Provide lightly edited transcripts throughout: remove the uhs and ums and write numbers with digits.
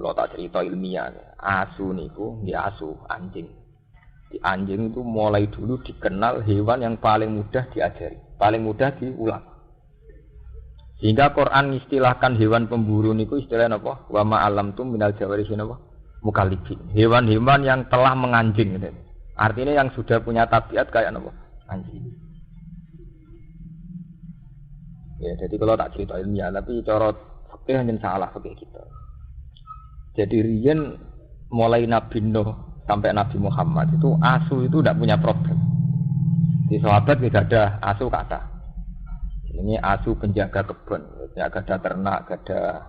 Kalau tak cerita ilmiah, asu niku nggih asu anjing. Di anjing itu mulai dulu dikenal hewan yang paling mudah diajari, paling mudah diulang. Sehingga Quran istilahkan hewan pemburu niku istilahnya apa? Wa ma alamtum minal jawarihi apa? Mukallibin. Hewan-hewan yang telah menganjing gitu. Artinya yang sudah punya tabiat kayak apa? Anjing. Ya, jadi kalau tak cerita ilmiah, tapi cara fikih hanya salah fikih kita. Jadi riyen mulai Nabi Nuh sampai Nabi Muhammad itu asu itu tidak punya problem. Di sahabat tidak ada asu kata. Ini asu penjaga kebun, ya ada ternak, ada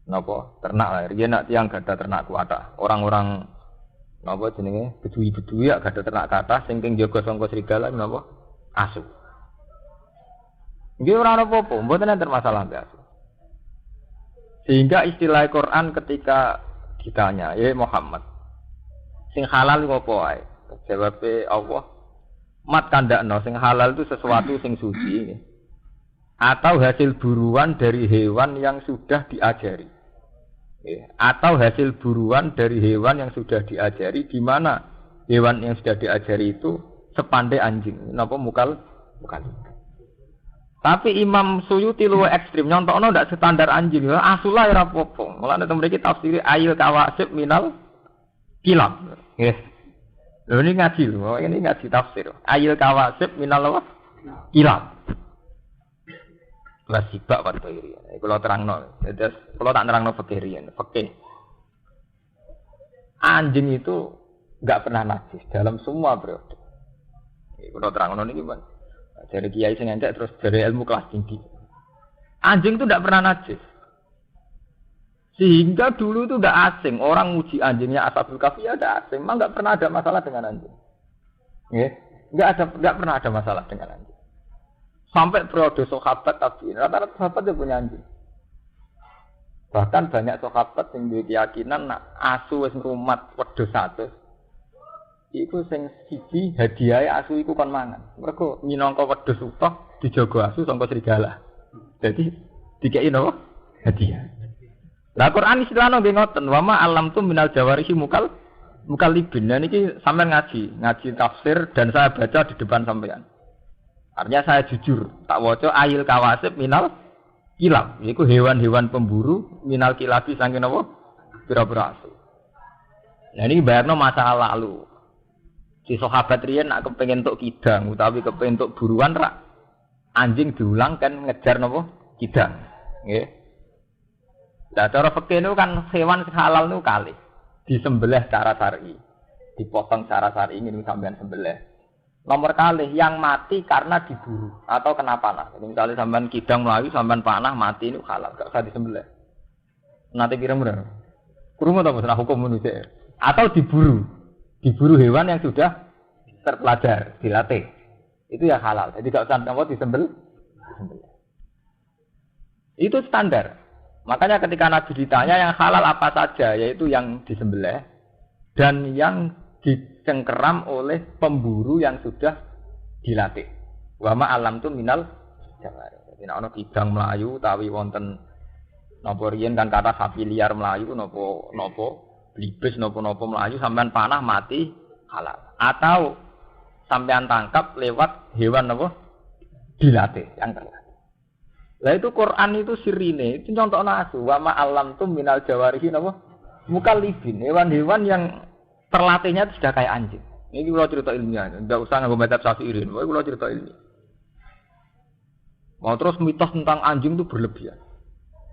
nopo ternak lah. Riyen nak tiang ada ternak kuata. Orang-orang nopo jenenge bedui-bedui ya ada ternak kata, sing jaga sangka serigala nopo asu. Nggih ora ana apa-apa, mboten enten masalah mbek asu. Sehingga istilah Quran ketika ditanya, ya Muhammad, sing halal apa wae? Jawabe Allah, mat kandakno sing halal itu sesuatu sing suci atau hasil buruan dari hewan yang sudah diajari. Atau hasil buruan dari hewan yang sudah diajari, di mana hewan yang sudah diajari itu sepandai anjing. Napa mukal? Tapi Imam Suyuti luwih ekstrim, nyontokno ndak standar anjing. Asulah ora apa-apa. Mulane teng mriki tafsir ayil kawasib minal kilab. Nggih. Lho ini ngaji lho, ini ngaji tafsir. Ayil kawasib minal apa? Kilab. Lah sibak Pak Toiri. Kula terangno. Dados kula tak nerangno fikih riyen. Fikih. Anjing itu enggak pernah najis dalam semua periode. Kula terangno niki, Pak. Dari kiai sing entek terus dari ilmu kelas tinggi. Anjing itu tidak pernah najis. Sehingga dulu itu tidak asing. Orang muji anjingnya Ashabul Kahfi ya tidak asing. Memang tidak pernah ada masalah dengan anjing. Tidak pernah ada masalah dengan anjing. Sampai periode sahabat tabi'in, rata-rata sahabat dia punya anjing. Bahkan banyak sahabat yang berkeyakinan nak asu wis ngrumat wedhus 100. Iku sing siji hadiahe asu iku kon mangan. Mergo minangka wedhus utuh dijaga asu sangka serigala. Jadi dikeki napa? Hadiah. Lah Quran istilahno nggih ngoten, wa ma alamtum minal jawarihi mukallibin. Nah niki sampean ngaji tafsir dan saya baca di depan sampean. Artinya saya jujur, tak waca ayil kawasib minal kilab. Iku hewan-hewan pemburu minal kilabi saking napa? Pira-pira asu. Nah ini bayarno masa lalu. Si sahabat riyen nak kepengin entuk kidang utawi kepengin entuk buruan rak anjing diulang kan ngejar napa kidang nggih. Lah cara fikih niku kan hewan halal niku kalih disembelih secara syar'i. Dipotong secara syar'i niku sampean sembelih. Nomor kalih yang mati karena diburu atau kena panah. Jadi misalnya sampean kidang mlayu sampean panah mati niku halal, gak usah disembelih. Nanti kira-kira krungu ta masalah hukum manusia atau diburu hewan yang sudah terpelajar, dilatih. Itu ya halal. Jadi kalau sampai disembelih. Itu standar. Makanya ketika Nabi ditanya yang halal apa saja, yaitu yang disembelih dan yang dicengkeram oleh pemburu yang sudah dilatih. Wa ma alam tu minal jawar. Jadi ana kidang melayu tawi wonten napa riyen kan kata sapi liar melayu napa blibes napa-napa melayu sampean panah mati halal. Atau sampean tangkap lewat hewan apa? Dilatih yang terlatih. Lah itu Quran itu sirine, itu contohno asu wa ma alamtum minal jawarihi napa? Mukallibin, hewan-hewan yang terlatihnya sudah kayak anjing. Ini kula cerita ilmiah, enggak usah nggo madzhab Syafi'i. Kula cerita ilmiah. Mau terus mitos tentang anjing itu berlebihan.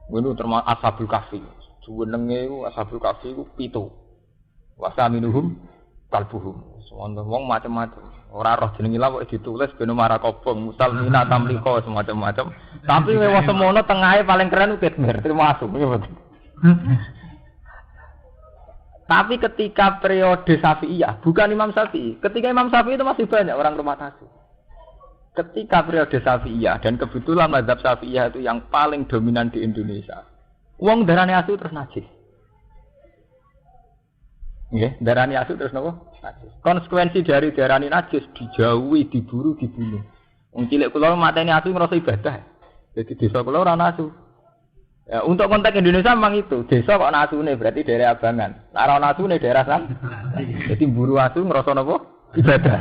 Ini termasuk Ashabul Kahfi. Jenenge iku Ashabul Kahfi iku 7. Wasaminuhum kalbuhum. Semua wong macam-macam. Ora roh jenenge lha kok ditulis ben marah kobong, musalmina tamliko semacam-macam. Tapi wong semono tengahe paling keren ku Kitmir, termasuk. Tapi ketika periode Syafi'iyah, bukan Imam Syafi'i. Ketika Imam Syafi'i itu masih banyak orang rumah asu. Ketika periode Syafi'iyah dan kebetulan mazhab Syafi'iyah itu yang paling dominan di Indonesia. Wong darane asu terus najis. Nggih, darane asu terus napa? Najis. Konsekuensi dari darane najis dijauhi, diburu, dibunuh. Wong cilik kula mateni asu ngrasa ibadah. Jadi desa kula ora ana asu. Ya, untuk konteks Indonesia memang itu. Desa kok nasune berarti daerah abangan. Nek ora nasune daerah san. Jadi buru asu ngrasa napa? Ibadah.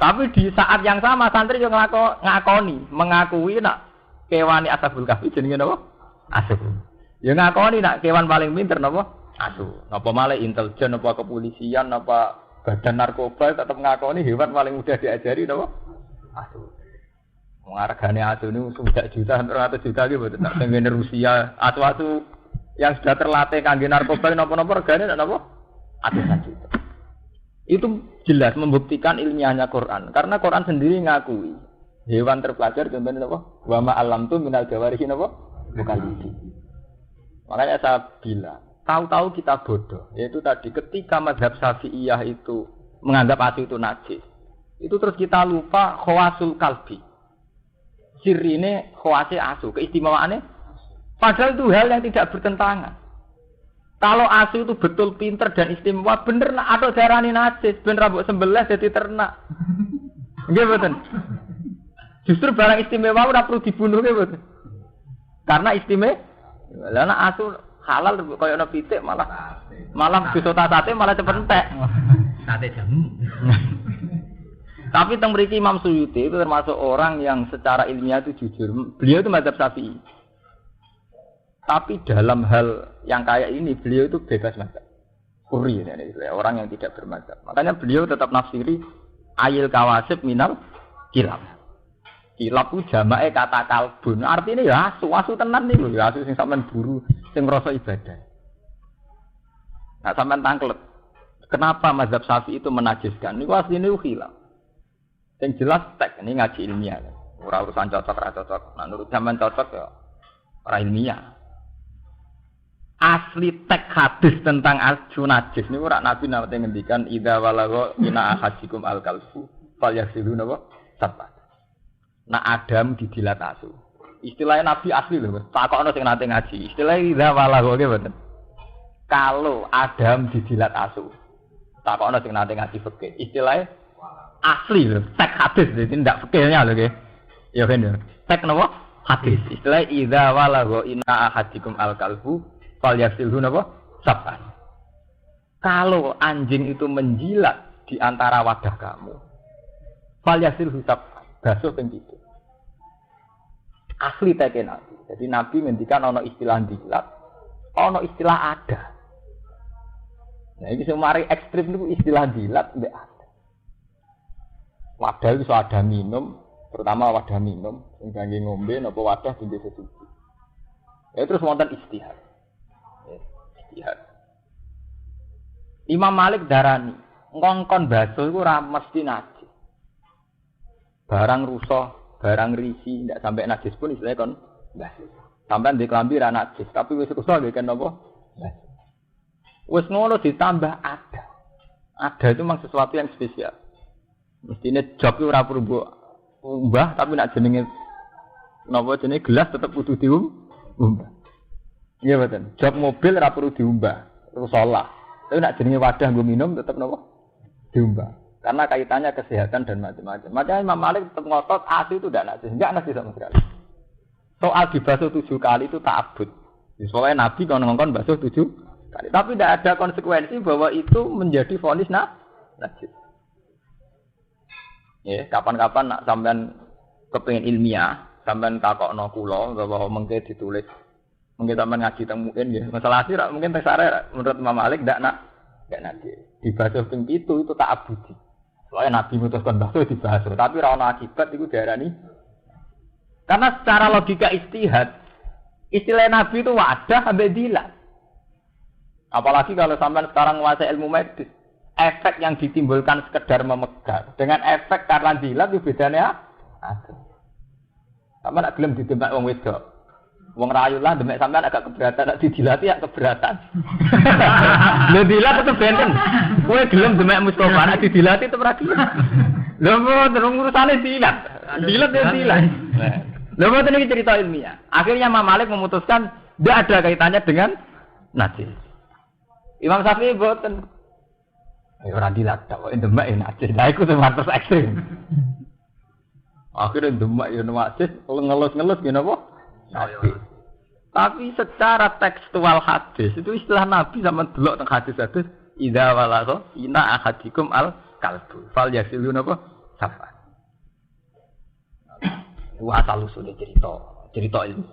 Tapi di saat yang sama santri yo ngakoni, mengakui nak kewani ashabul kahfi jenenge napa? Asu. Ya ngakoni nak kewan paling pinter napa? Asu. Napa malah intelijen napa kepolisian napa badan narkoba tetap ngakoni hewan paling mudah diajari napa? Asu. Hargane asu ini 1 juta, 100 juta gitu, tak tenggene Rusia, asu-asu yang sudah terlatih kangge narkoba napa-napa regane napa? Atusan juta. Itu jelas membuktikan ilmiahnya Quran, karena Quran sendiri ngakui hewan terpelajar contohnya napa? Wa ma alamtu minal jawarihi napa? Bukalidi. Makanya saya bilang, tahu-tahu kita bodoh, yaitu tadi ketika mazhab Syafi'iyah itu menganggap asu itu najis, itu terus kita lupa khawasul kalbi. Sirine khawasi asu, keistimewaannya padahal itu hal yang tidak bertentangan. Kalau asu itu betul pinter dan istimewa, bener nak atau darani najis, ben rambut sembelah jadi ternak. Nggih mboten. Justru barang istimewa ora perlu dibunuh nggih mboten. Karena istimewa. Lah nek asu halal koyo ana pitik malah disota sate malah cepet entek. Sate jamu. Tapi teng mriki Imam Suyuti itu termasuk orang yang secara ilmiah itu jujur. Beliau itu mazhab Syafi'i. Tapi dalam hal yang kayak ini beliau itu bebas mazhab. Kuri orang yang tidak bermazhab. Makanya beliau tetap nafsiri ayil kawasib minal kilab. Kilab itu jamae kata kalbun. Artinya ya asu tenan niku, ya asu sing sampean buru, sing ngrasa ibadah. Nah sampean tangklet. Kenapa mazhab Syafi'i itu menajiskan? Niku asline khilaf. Yang jelas tek ini ngaji ilmiah. Ora urusan cocok ora cocok. Nah menurut zaman cocok ya ora ilmiah. Asli tek hadis tentang asu najis niku ora Nabi nate ngendikan idza walagha ina ahadikum al-kalfu falyasilu napa sabat. Nah Adam dijilat asu. Istilahnya Nabi asli lho, takokno sing nate ngaji. Istilahnya idza walagha nggih mboten. Kalau Adam dijilat asu. Takokno sing nate ngaji fikih. Istilahnya asli lho, tek hadis jadi ndak fikihnya lho nggih. Ya kan ya. Tek napa? Hadis. Istilah idza walagha inna ahadikum al-kalbu falyasilhu napa? Sab'an. Kalau anjing itu menjilat di antara wadah kamu, falyasilhu sab'an. Basuh ping 7. Asli teke Nabi. Jadi Nabi ngendikan ana istilah jilat, ana istilah ada. Nah iki sing mari ekstrem niku istilah jilat mbek wadah itu ada minum, terutama wadah minum, sing kangge ngombe napa wadah dinggo sesuci. Ya terus wonten istihad. Istihad. Imam Malik darani, ngongkon basuh iku ora mesti najis. Barang rusak, barang risi, ndak sampai najis pun istilahnya kon basuh. Sampai di kelambi ra najis, tapi wis rusak nggih kan napa? Basuh. Wis ngono ditambah ada. Ada itu memang sesuatu yang spesial. Mestine jog ora perlu mbah tapi nek jenenge napa jenenge gelas tetep kudu diumbah. Iya betul. Jog mobil ora perlu diumbah, terus salah. Tapi nek jenenge wadah nggo minum tetep napa? Diumbah. Karena kaitannya kesehatan dan macam-macam. Makanya Imam Malik tetap ngotot asu itu tidak najis sama sekali. Soal dibasuh 7 kali itu ta'abbud. Soalnya Nabi kalau ngongkon basuh 7 kali. Tapi tidak ada konsekuensi bahwa itu menjadi vonis najis. Ya, kapan-kapan nak sampean kepengin ilmiah, sampean takokno kula bahwa mengke ditulis. Mungkin sampean ngaji teng mungkin nggih. Masalah sih mungkin tes sare menurut Imam Malik ndak najis. Dibasuh ping 7 itu ta'abbudi. Soalnya Nabi mutuskan basuh dibasuh, tapi ra ono akibat iku diarani. Karena secara logika istihad, istilah Nabi itu wadah ambek dilat. Apalagi kalau sampean sekarang menguasai ilmu medis. Efek yang ditimbulkan sekedar memegang dengan efek karena dilat itu bedanya ada. Sama nak gelem didemek wong wedok. Wong rayu lah demek sampean agak keberatan, nak didilati ya keberatan. Lho dilat tetep benten. Kowe gelem demek Mustofa nak didilati tetep ra gelem. Lho terus urusane dilat. Dilat ya dilat. Lho mboten iki cerita ilmiah. Akhirnya Imam Malik memutuskan tidak ada kaitannya dengan najis. Imam Syafi'i mboten. Ya ora dilat tok, demek ya najis. Lah iku terus ekstrem. Akhirnya demek ya najis, ngelus-ngelus ngene apa? Nabi. Tapi secara tekstual hadis itu istilah Nabi sama delok teng hadis-hadis idza walagha ina ahadikum al kalbu fal yasilu napa safa. Wa asal usule cerita ilmu.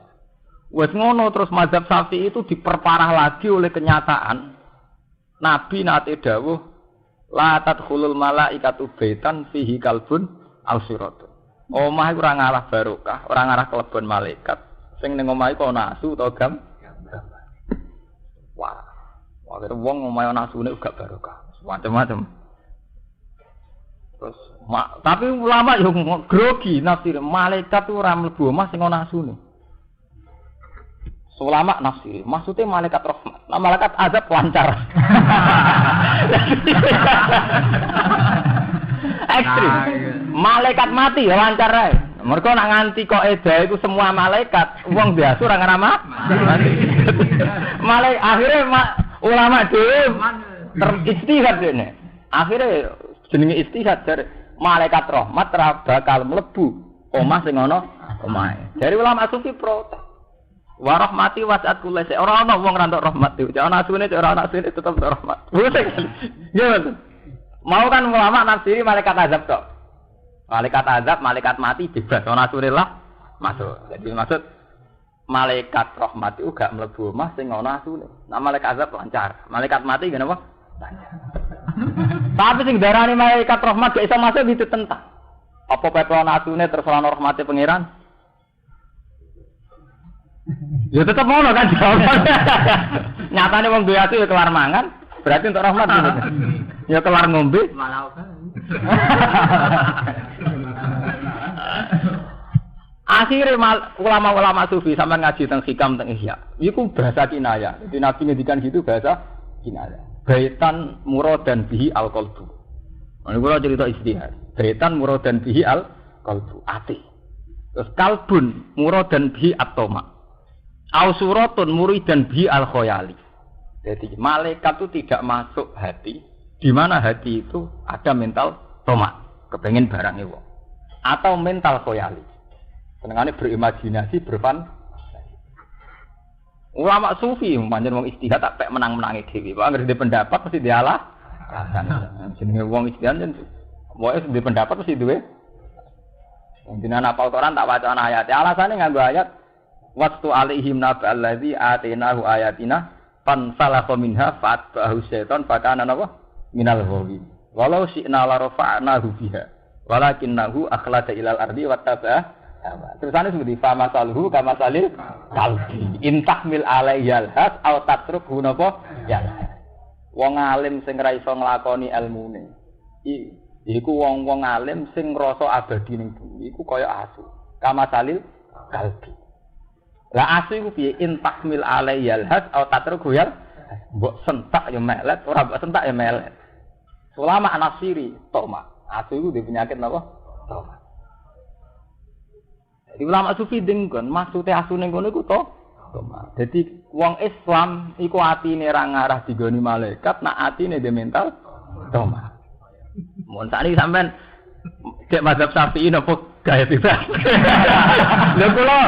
Wes ngono terus mazhab Syafi'i itu diperparah lagi oleh kenyataan Nabi nate dawuh la tadkhulul malaikatu baitan fihi kalbun aw siratun. Omah iku ora ngalah barokah, ora ngalah kelebon malaikat. Sing ning omah iku ana asu utawa gambar. Wah. Wah, wong omah ana asune gak barokah. Macam-macam. Terus tapi ulama yo grogi nafsir malaikat ora mlebu omah sing ana asune. Ulama nafsir, maksudnya malaikat rahmat. Nah, malaikat azab lancar. Ekstrim. Malaikat mati ya lancar ae. Mergo nak nganti kok eda iku semua malaikat, wong biasa ora ngrama. Malaikat akhirnya ulama dhewe teristihad dene. Akhirnya jenenge istihad dari malaikat rahmat ora bakal mlebu omah sing ana omahe. Dari ulama sufi protes. Wa rahmati wasi'at kulli syai. Ora ana wong ra entuk rahmat iki. Ana asune ora ana asune tetep rahmat. Nggih. Mau kan ulama nafsiri malaikat azab tok. Malaikat azab, malaikat mati bebas. Ana asune lah masuk. Jadi maksud malaikat rahmat itu gak mlebu omah sing ana asune. Nah malaikat azab lancar. Malaikat mati ngene apa? Lancar. Tapi sing darani malaikat rahmat gak iso masuk ditentang. Apa pepe ana asune terus ana rahmate pangeran? Ya tetep ngono kan jawaban. Nyatane wong duwe ati ya kelar mangan, berarti untuk rahmat gitu. Ya kelar ngombe. Akhire ulama-ulama sufi sampean ngaji teng hikam teng ihya. Iku bahasa kinayah. Jadi Nabi ngendikan gitu bahasa kinayah. Baitan muradan bihi al-qalbu. Ini kula cerita istihad. Baitan muradan bihi al-qalbu, ati. Terus kalbun muradan bihi at-tama. Au suratun muridan bi al khoyali. Jadi malaikat itu tidak masuk hati, di mana hati itu ada mental tomak, kepengen barang wong. Atau mental khoyali. Senengane berimajinasi, berfantasi. Ulama sufi pancen wong istihad tak pek menang-menangi dhewe. Kok anggere pendapat mesti dialah. Jenenge wong istihad jen. Wae di pendapat mesti duwe. Wong jenengan apal Quran tak wacana ayat. Alasane nganggo ayat Waktu alaihim nabi allazi atenahu ayatina fansalakha minha fatbahu syaitan fakana napa minal ghawi walau syi'na la rafa'nahu biha walakinnahu akhlada ilal ardi wattaba'a terusane seperti fama salhu kama salil kalbi intahmil alaiyal has au tatrukhu napa ya wong alim sing ra iso nglakoni ilmune iku wong-wong alim sing ngrasa abadi ning bumi iku kaya asu kama salil kalbi. Lah asu iku piye intahmil alaiyal has au tatruku ya mbok sentak ya melet ora mbok sentak ya melet. Ulama nafsiri toma. Asu iku di penyakit napa? Toma. Jadi ulama sufi dengkon maksude asu ning kono iku toma. Jadi wong Islam iku atine ra ngarah digoni malaikat, nak atine de mental toma. Mun sakniki sampean cek mazhab Syafi'i napa gaya bebas. Lha kula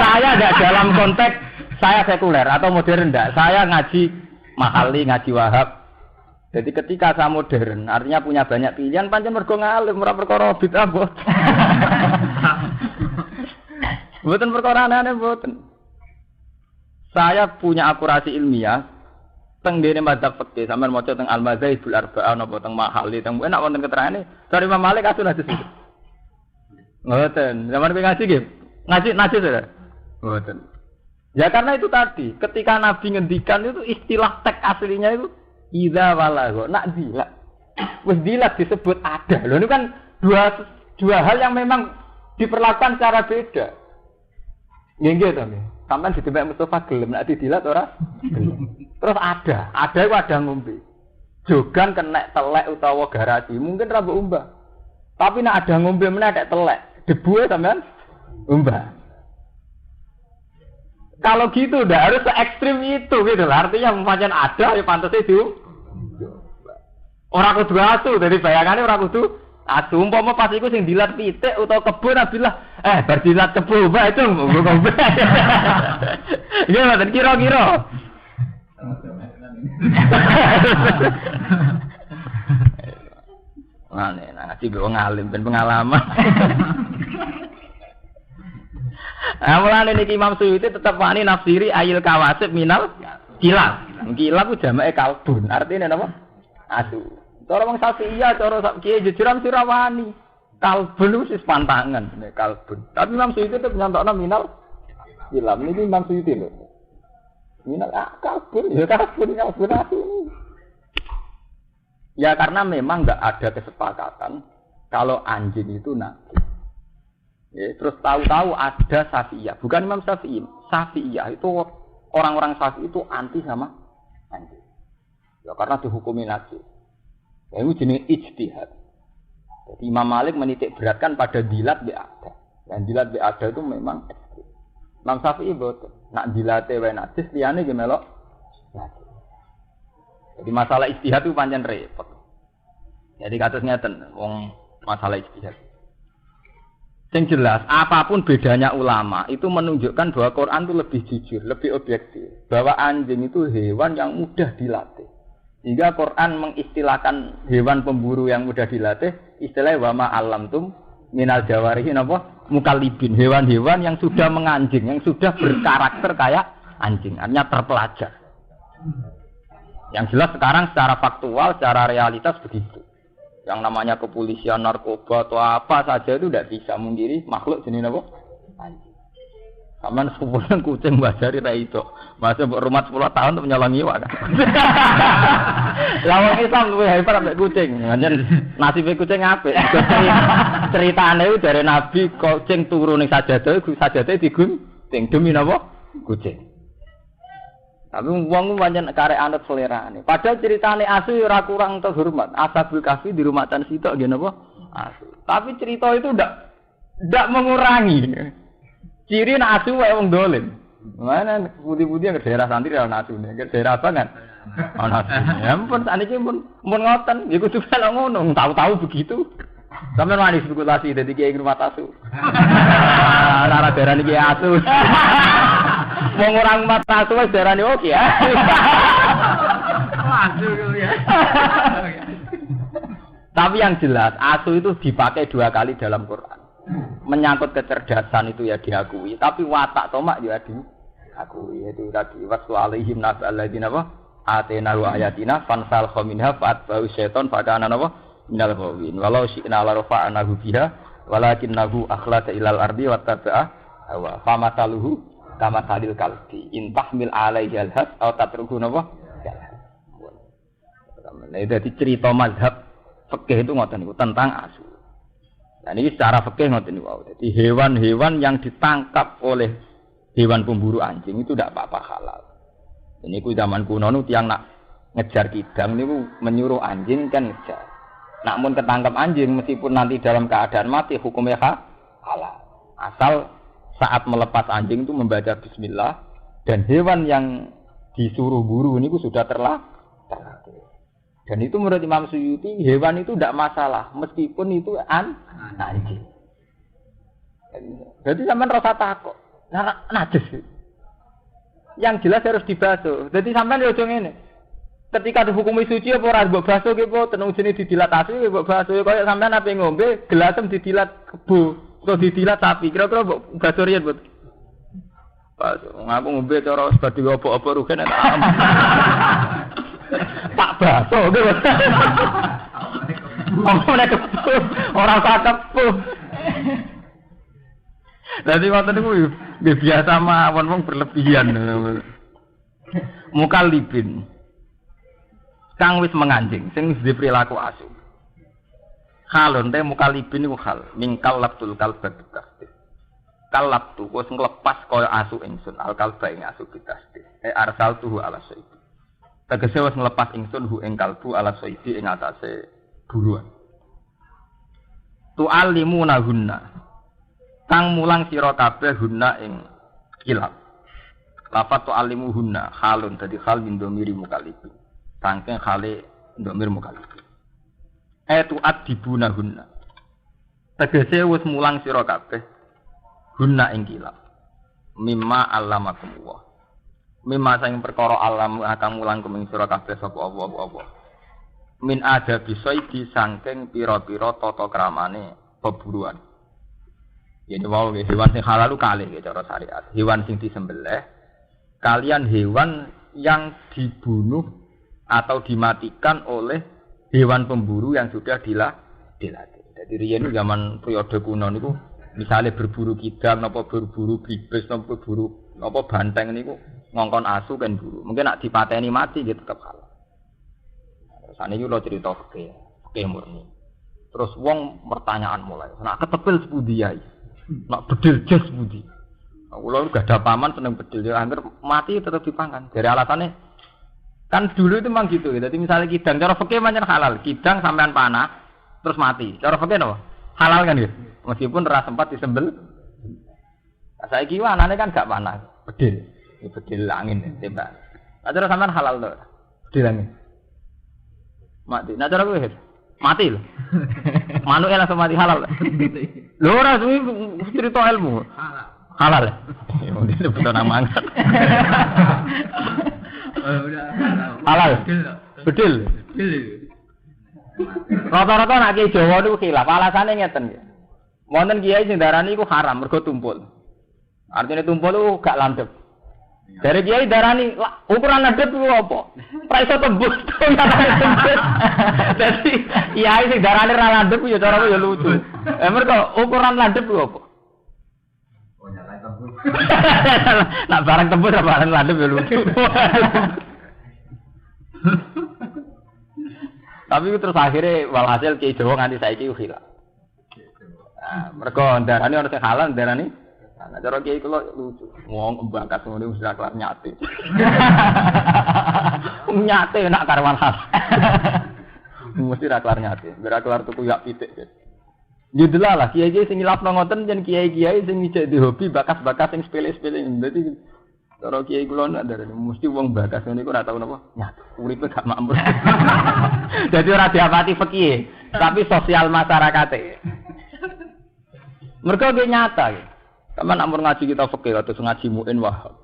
saya enggak dalam konteks saya sekuler atau modern enggak. Saya ngaji Mahali, ngaji Wahab. Jadi ketika saya modern, artinya punya banyak pilihan pancen mergo ngalim ora perkara bid'ah mboten. Mboten perkara aneh-aneh mboten. Saya punya akurasi ilmiah teng dene mazhab fikih sampean maca teng Al-Mazhabul Arba'ah napa teng Mahali teng enak wonten keterangane dari Imam Malik kasus hadis itu. Ngoten, zaman ngaji nggih. Ngaji saudara. Ngoten. Ya karena itu tadi, ketika Nabi ngendikan itu istilah teks aslinya itu idza walagha, nak dilak. Wis dilak disebut ada. Loh ini kan dua hal yang memang diperlakukan secara beda. Nggih to nggih. Sampeyan ditembak Mustafa gelem nek dilak ora? Terus ada itu ada ngombe. Jogan kena telek utawa garasi, mungkin ra mbok umbah. Tapi nek ada ngombe meneh nek telek, debu sampean umbah. Kalau gitu udah harus se ekstrim itu gitu lah. Artinya macam ada ya pantas itu. Orang kudu asu dari bayangannya orang kudu Asu umpama pas iku sing dilat pitik utawa kebo nabilah bar dilat kebo bae itu. Nggih mboten kira-kira. Ngene ngaji mbok ngalim ben pengalaman. Mulane niki Imam Suyuti tetep wani nafsiri ayil kawasib minal kilab. Kilab ku jamake kalbun. Artine napa? Asu. Cara wong Syafi'iyah, cara kiye jujuran sira wani. Kalbun wis pantangan nek kalbun. Tapi Imam Suyuti tetep nyantokno minal kilab. Niki Imam Suyuti lho. Minal kalbun, ya kalbun asu. Ya karena memang enggak ada kesepakatan kalau anjing itu najis. Ya, terus tahu-tahu ada Syafi'iyah, bukan Imam Syafi'i. Syafi'iyah itu orang-orang Syafi'i itu anti sama anjing. Ya karena dihukumi najis. Ya itu jenis ijtihad. Jadi Imam Malik menitik beratkan pada dilat bi'ada. Dan dilat bi'ada itu memang ekstrim. Imam Syafi'i betul. Nak dilate wae najis, liyane ge melok najis. Jadi masalah ijtihad itu pancen repot. Jadi kados ngeten wong masalah ijtihad. Yang jelas, apapun bedanya ulama itu menunjukkan bahwa Quran itu lebih jujur, lebih objektif. Bahwa anjing itu hewan yang mudah dilatih. Sehingga Quran mengistilahkan hewan pemburu yang mudah dilatih, istilahnya wama alamtum minal jawarihi napa mukallibin, hewan-hewan yang sudah menganjing, yang sudah berkarakter kayak anjing, artinya terpelajar. Yang jelas sekarang secara faktual, secara realitas begitu. Yang namanya kepolisian, narkoba atau apa saja itu tidak bisa mungkiri makhluk jenis apa? Anjing. Saman sepupunan kucing bajari ra itu. Masa rumah 10 tahun untuk menyolongi iwak kan. Lawang Islam luwih hebat ambek kucing. Pancen nasibe kucing apik. Ceritane itu dari Nabi kucing turu ning sajadah digunting demi napa? Kucing. Tapi wong pancen karek anut selerane. Padahal ceritane asu ora kurang terhormat. Ashabul Kahfi di rumatan sitok nggih napa? Asu. Tapi cerita itu ndak mengurangi ciri asu wae wong dolim. Mana putih-putih ke daerah santri ana asune, ke daerah apa kan? Ana asu. Ya ampun saniki pun ngoten, ya kudu kala ngono, tahu-tahu begitu. Sampeyan wani spekulasi dadi kiai rumah asu. Ora darani kiai asu. Wong orang mata asu wis darani oke ya. Asu ya. Tapi yang jelas asu itu dipakai 2 kali dalam Quran. Menyangkut kecerdasan itu ya diakui, tapi watak tomak juga diakui. Itu tadi waslu alaihim nabal ladzina wa atenahu ayatina fansal minha fatba'u syaiton fakana napa minal ghawin. Walau syi'na la rafa'nahu biha walakinnahu akhlada ilal ardi wattaba'a hawa. Famataluhu kama salil kalbi in tahmil alaihi alhas aw tatruhu napa. Nah, itu cerita mazhab fikih itu ngoten niku tentang asu. Nah ini secara fikih ngoten niku. Jadi hewan-hewan yang ditangkap oleh hewan pemburu anjing itu tidak apa-apa halal. Ini ku zaman kuno nu tiang nak ngejar kidang niku menyuruh anjing kan ngejar. Namun ketangkap anjing meskipun nanti dalam keadaan mati hukumnya halal. Asal saat melepas anjing itu membaca bismillah dan hewan yang disuruh buru niku sudah terlatih. Dan itu menurut Imam Suyuti hewan itu tidak masalah meskipun itu anjing. Jadi sampean rasa takut. Najis. Yang jelas harus dibasuh. Jadi sampean yo aja ngene. Ketika dihukumi suci apa ora mbok basuh ki apa tenung jenenge didilat asu ki mbok basuh kaya sampean ape ngombe gelasem didilat kebo atau didilat sapi. Kira-kira mbok basuh riyen mbok. Basuh. Ngaku ngombe cara sebadi apa-apa rugen tak. Pak basuh gitu. Orang cakep. Jadi waktu itu biasa mawon wong berlebihan. Mukallibin. Kang wis menganjing, sing wis diperilaku asu. Halon teh mukallibin iku hal, mingkal labtul kalbat tasdid. Kalab tu wis nglepas kaya asu ingsun, al kalba ing asu bitasdid. Arsal tuhu ala sayyid. Tegese wis nglepas ingsun hu ing kalbu ala sayyid ing atase buruan. Tu'allimuna hunna. Kang mulang sira kabeh hunna ing kilab. Lafat tu'allimu hunna halun dadi hal min domiri mukallibin. Sangking khali ndomir mukallaf. Tu'adibuna hunna. Tegese wis mulang sira kabeh guna ing kilap. Mimma allamakumullah. Mimma sing perkara alam akan mulang kuming sira kabeh sapa apa. Min ada bisaidi saking pira-pira tata kramane beburuan. Yen wae hewan sing halal ku kalih cara syariat. Hewan sing disembelih kalian hewan yang dibunuh atau dimatikan oleh hewan pemburu yang sudah dilatih. Jadi riyen zaman periode kuno niku misale berburu kidang napa berburu bibis napa berburu napa banteng niku ngongkon asu kan buru. Mungkin nak dipateni mati gitu tetep halal. Terus saniki kula cerita fikih murni. Terus wong pertanyaan mulai, nak ketepil sepundi yai? Nak bedil jas sepundi? Kula gak ada paman seneng bedil ya hampir mati tetep dipangan. Dari alasannya kan dulu itu memang gitu. Jadi misalnya kidang cara fikih pancen halal, kidang sampean panah terus mati. Cara fikih napa? Halal kan gitu. Meskipun ora sempat disembel. Nah, saiki anane kan gak panah, bedil. Ya bedil angin tembak. Nah, cara sampean halal to. Bedil angin. Mati. Nah, cara kowe mati lho. Manuke langsung mati halal. Lho ora suwi cerita ilmu. Halal. Ya mesti betul nama angkat. Halal. Bedil. Rata-rata nak kiai Jawa niku khilaf, alasane ngeten nggih. Wonten kiai sing darani iku haram mergo tumpul. Artinya tumpul itu gak landhep. Dari kiai darani ukuran landhep iku apa? Ora iso tembus. Dadi kiai sing darani ra landhep ya cara ya lucu. Mergo ukuran landhep iku apa? Oh nyala tembus. Nak barang tembus apa barang landhep ya lucu. Tapi terus akhirnya walhasil kiai Jawa nganti saiki khilaf. Nah, mereka darani orang sing halal darani. Nah, cara kiai kula lucu. Wong mbangkat ngono wis ora kelar nyate. Nyate nak karwan khas. Mesti ra kelar nyate. Ora kelar tuku yak pitik. Judul lah kiai-kiai sing ngilafno ngoten yen kiai-kiai sing ngijek di hobi bakas-bakas sing sepele-sepele. Dadi cara kiai kula ndak darani mesti wong bakas ngene iku ora tau napa nyate. Uripe gak makmur. Jadi ora diapati fikih, tapi sosial masyarakate. Mereka dia nyata, Kapan ampun ngaji kita fikih atau ngaji muin wahab.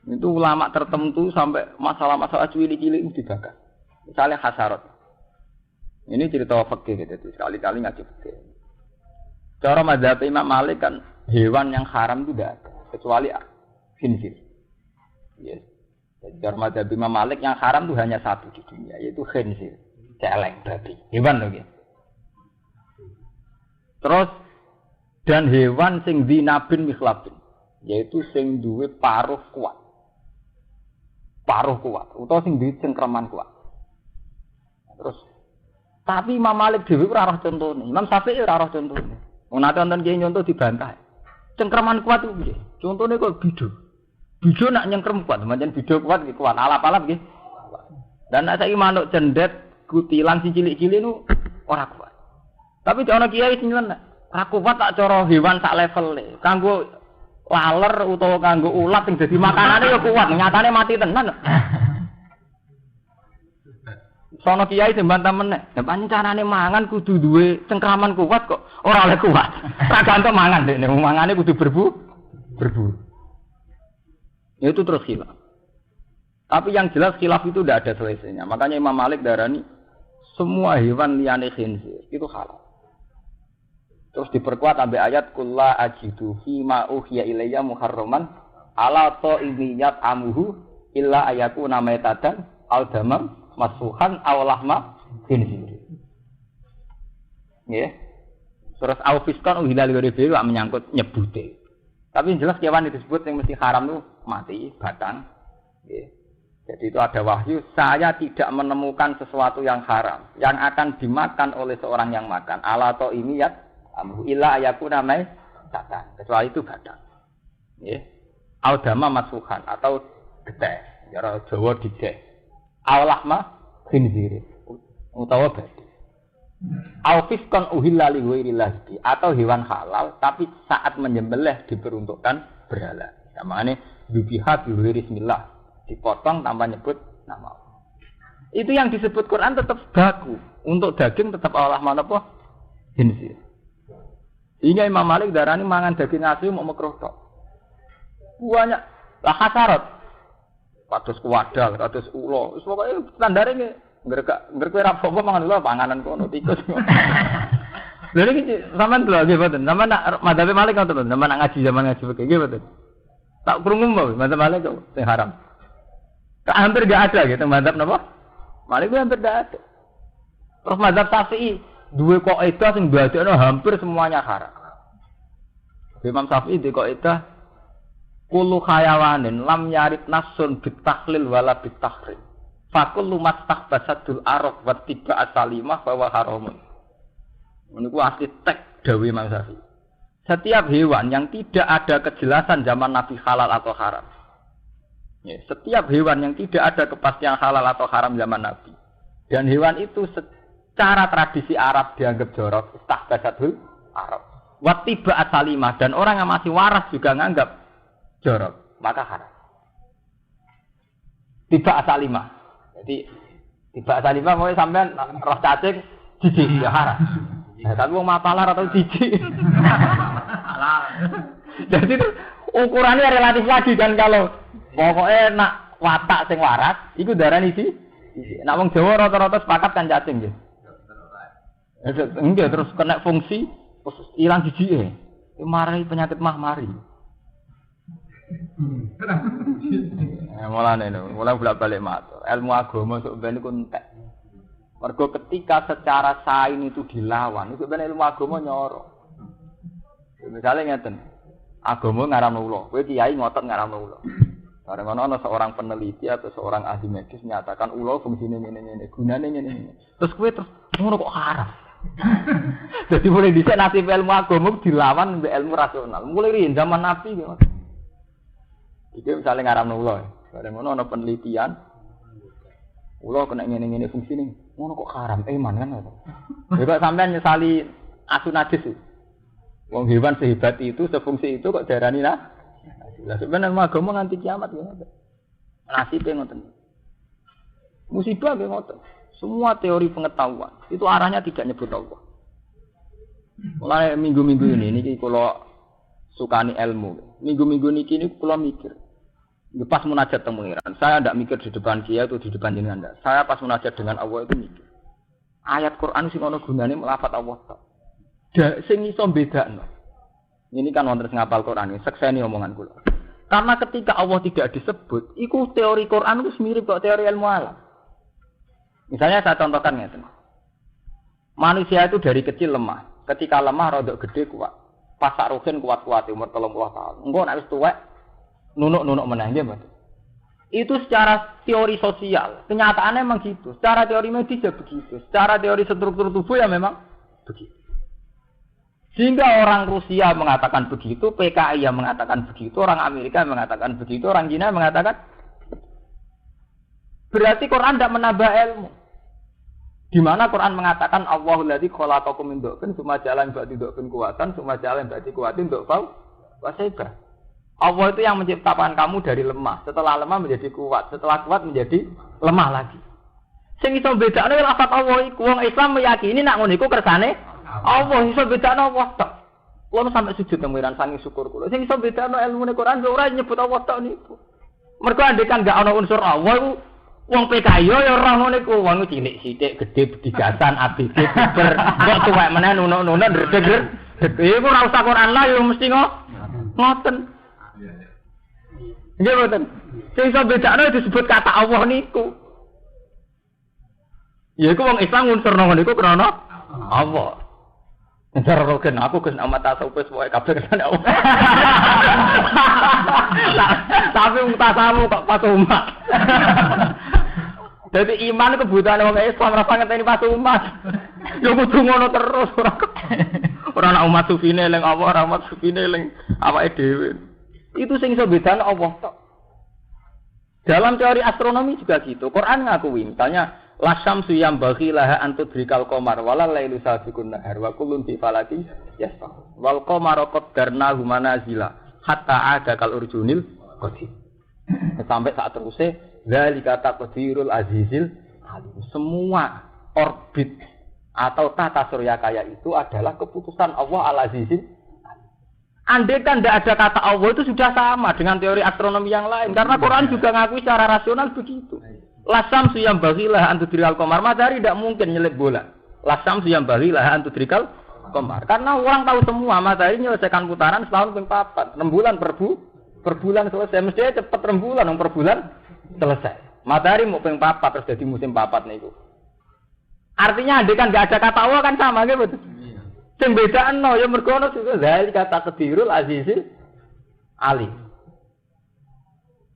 Itu ulama tertentu sampai masalah-masalah cilik-cilik itu dibakar. Misalnya hasarat. Ini cerita fikih gitu, sekali-kali ngaji fikih. Cara mazhab Imam Malik kan hewan yang haram itu tidak ada, kecuali khinzir. Yes. Jadi cara mazhab Imam Malik yang haram itu hanya satu di dunia, yaitu khinzir, celeng babi, hewan loh gitu. Terus dan hewan sing dinabin mikhlabin, yaitu sing duwe paruh kuat, utawa sing duwe cengkraman kuat. Terus tapi Imam Malik dhewe ora roh contone, Imam Syafi'i ora roh contone. Wong nate wonten kiye nyonto dibantah. Cengkraman kuat itu piye? Contone kok bido. Bido nak nyengkrem kuat, pancen bido kuat iki kuat, alap-alap nggih. Dan nek saiki manuk cendet, kutilan sing cilik-cilik niku ora kuat. Tapi ana kiai sing nyenek ora kuat tak cara hewan sak levele. Kanggo laler utawa kanggo ulat sing dadi makanane ya kuat, nyatane mati tenan. Sono kiai sing bantah meneh. Lah pancen carane mangan kudu duwe cengkraman kuat kok ora oleh kuat. Ora gantung mangan dekne, mangane kudu berburu. Itu terus khilaf. Tapi yang jelas khilaf itu tidak ada selesainya. Makanya Imam Malik darani semua hewan liyane khinzir itu halal. Terus diperkuat sampai ayat kulla ajidu fi ma uhiya ilayya muharraman ala ta'imiyat amuhu illa ayakuna maitatan al damam masfuhan aw lahma khinzir. Nggih. Terus aufiskan uhilal ghairibi wak menyangkut nyebute. Tapi yang jelas kewan disebut yang mesti haram itu mati, batang. Nggih. Jadi itu ada wahyu, saya tidak menemukan sesuatu yang haram yang akan dimakan oleh seorang yang makan. Ala ta'imiyat amru illa ayakuna mai tatan, kecuali itu badan. Nggih. Audama masfuhan atau getih, cara Jawa dideh. Awlahma khinzir utawa babi. Aufiskan uhilla li ghairillahi atau hewan halal tapi saat menyembelih diperuntukkan berhala. Namanya dzubihat bi bismillah, dipotong tanpa nyebut nama Allah. Itu yang disebut Quran tetap baku. Untuk daging tetap Allah mana apa? Khinzir. Hingga Imam Malik darani mangan daging asu mau makruh tok. Banyak lah hasarat. Kados kuwadal, kados ulo. Wis pokoke standare ngerek ra apa mangan ulo panganan kono tikus. Lha iki sampean lho nggih mboten. Sampean nak madzhab Malik ngoten lho, sampean nak ngaji zaman ngaji begini nggih mboten. Tak krungu mbok madzhab Malik kok sing haram. Hampir enggak ada gitu madzhab napa? Malik itu hampir enggak ada. Terus madzhab Syafi'i duwe kaidah sing dadekno hampir semuanya haram. Imam Syafi'i di kaidah kullu hayawanin lam yarid nasun bitahlil wala bitahrim. Fa kullu mastahbasadul arab wa tiba asalimah bahwa haramun. Niku asli tek dawuh Imam Syafi'i. Setiap hewan yang tidak ada kejelasan zaman Nabi halal atau haram. Ya, setiap hewan yang tidak ada kepastian halal atau haram zaman Nabi. Dan hewan itu secara tradisi Arab dianggap jorok, istahbasatul Arab. Wattiba asalimah dan orang yang masih waras juga nganggap jorok, maka haram. Tiba asalimah. Jadi tiba asalimah mau sampean roh cacing jijik ya haram. Nah, tapi wong mapalar atau jijik. Halal. Jadi itu ukurannya relatif lagi kan kalau pokoknya nak watak sing waras iku darani iki. Nak wong Jawa rata-rata sepakat kan cacing nggih. Enggak terus kena fungsi terus ilang jijike. Marai penyakit mah mari. Mulane bolak-balik matur. Ilmu agama sok ben iku entek. Mergo ketika secara sain itu dilawan, itu ben ilmu agama nyoro. Misalnya ngeten. Agama ngaramno ulo, kowe kiai ngotot ngaramno ulo. Bareng ana seorang peneliti atau seorang ahli medis menyatakan ulo fungsine ngene-ngene, gunane ngene-ngene. Terus kowe terus ngono kok haram. Jadi mulai dhisik nasib ilmu agama dilawan mbek ilmu rasional. Mulai riyen zaman Nabi ngono. Iki misale ngaramno ulo. Bareng ngono ana penelitian ulo kena ngene-ngene fungsine. Ngono kok haram iman kan ngono. Ya kok sampean nyesali asu najis. Wong hewan sehebat itu, sefungsi itu kok darani nah. Lah sebenarnya agama nganti kiamat ngono. Nasibe ngoten. Musibah nggih ngoten. Semua teori pengetahuan itu arahnya tidak nyebut Allah. Mulai minggu-minggu ini kula sukani ilmu. Minggu-minggu niki kula mikir. Pas munajat teng pengiran, saya tidak mikir di depan kiai atau di depan jenengan. Saya pas munajat dengan Allah itu mikir. Ayat Quran sing ana gunane melafat Allah tok. Sing iso bedakno. Ini kan wonten sing ngapal Quran iki, sekseni omongan kula. Karena ketika Allah tidak disebut, iku teori Quran itu mirip kok teori ilmu alam. Misalnya saya contohkan ngeten. Manusia itu dari kecil lemah. Ketika lemah rodok gede kuat. Pas ruhin kuat-kuat umur 30 tahun. Engko nek wis tuwek nunuk-nunuk meneh nggih, Mas. Itu secara teori sosial. Kenyataannya memang gitu. Secara teori medis ya begitu. Secara teori struktur tubuh ya memang begitu. Sehingga orang Rusia mengatakan begitu, PKI yang mengatakan begitu, orang Amerika mengatakan begitu, orang Cina mengatakan berarti Quran tidak menambah ilmu. Di mana Quran mengatakan Allahul ladzi khalaqakum min dha'fin tsumma ja'ala min ba'di dha'fin quwwatan tsumma ja'ala min ba'di quwwatin dha'fan wa shayba. Allah itu yang menciptakan kamu dari lemah, setelah lemah menjadi kuat, setelah kuat menjadi lemah lagi. Sing iso bedakne lafaz Allah iku wong Islam meyakini nak ngono iku kersane Allah iso bedakno Allah tok. Kulo sampe sujud nang miran sangi syukur kulo. Sing iso bedakno ilmune Quran ora nyebut Allah tok niku. Mergo andekan gak ana unsur Allah iku wong PKI ya ora ngono iku, wong cilik sithik gedhe bedigasan ABG beber kok tuwek meneh nunuk-nunuk ndredeg. Iku ora usah Quran lah ya mesti ngoten. Nggih mboten. Sing iso bedakno disebut kata Allah niku. Ya iku wong Islam unsurno ngono iku krana Allah. Ntar roken aku Gus amat tasawuf wae kabeh kesane Allah. Tapi mutasamu kok pas umat. Jadi iman kebutuhan wong Islam ora ngenteni pas umat. Ya kudu ngono terus ora ana umat sufine eling Allah, ora umat sufine eling awake dhewe. Itu sing iso bedane Allah tok. Dalam teori astronomi juga gitu. Quran ngakui misalnya lasam suyam bagi laha antudrikal qamar wala lailu sabiqun nahar wa kullun fi falaki yasbah. Wal qamara qaddarnahu manazila hatta ada kal urjunil qadim. Sampai saat terusé zalika taqdirul azizil alim. Semua orbit atau tata surya kaya itu adalah keputusan Allah al-azizil Andai kan tidak ada kata Allah itu sudah sama dengan teori astronomi yang lain. Karena Quran juga ngakui secara rasional begitu. Lasam suyam bagilah antudrikal komar. Matahari tidak mungkin nyelip bulan. Lasam suyam bagilah antudrikal komar. Karena orang tahu semua matahari menyelesaikan putaran setahun ping 4. 6 bulan per bulan selesai. Mestinya cepat 6 bulan per bulan selesai. Matahari mau ping 4 terus jadi musim 4 niku. Artinya andai kan tidak ada kata Allah kan sama gitu. Sing bedakno ya mergo ana dari kata kedirul azizil alim.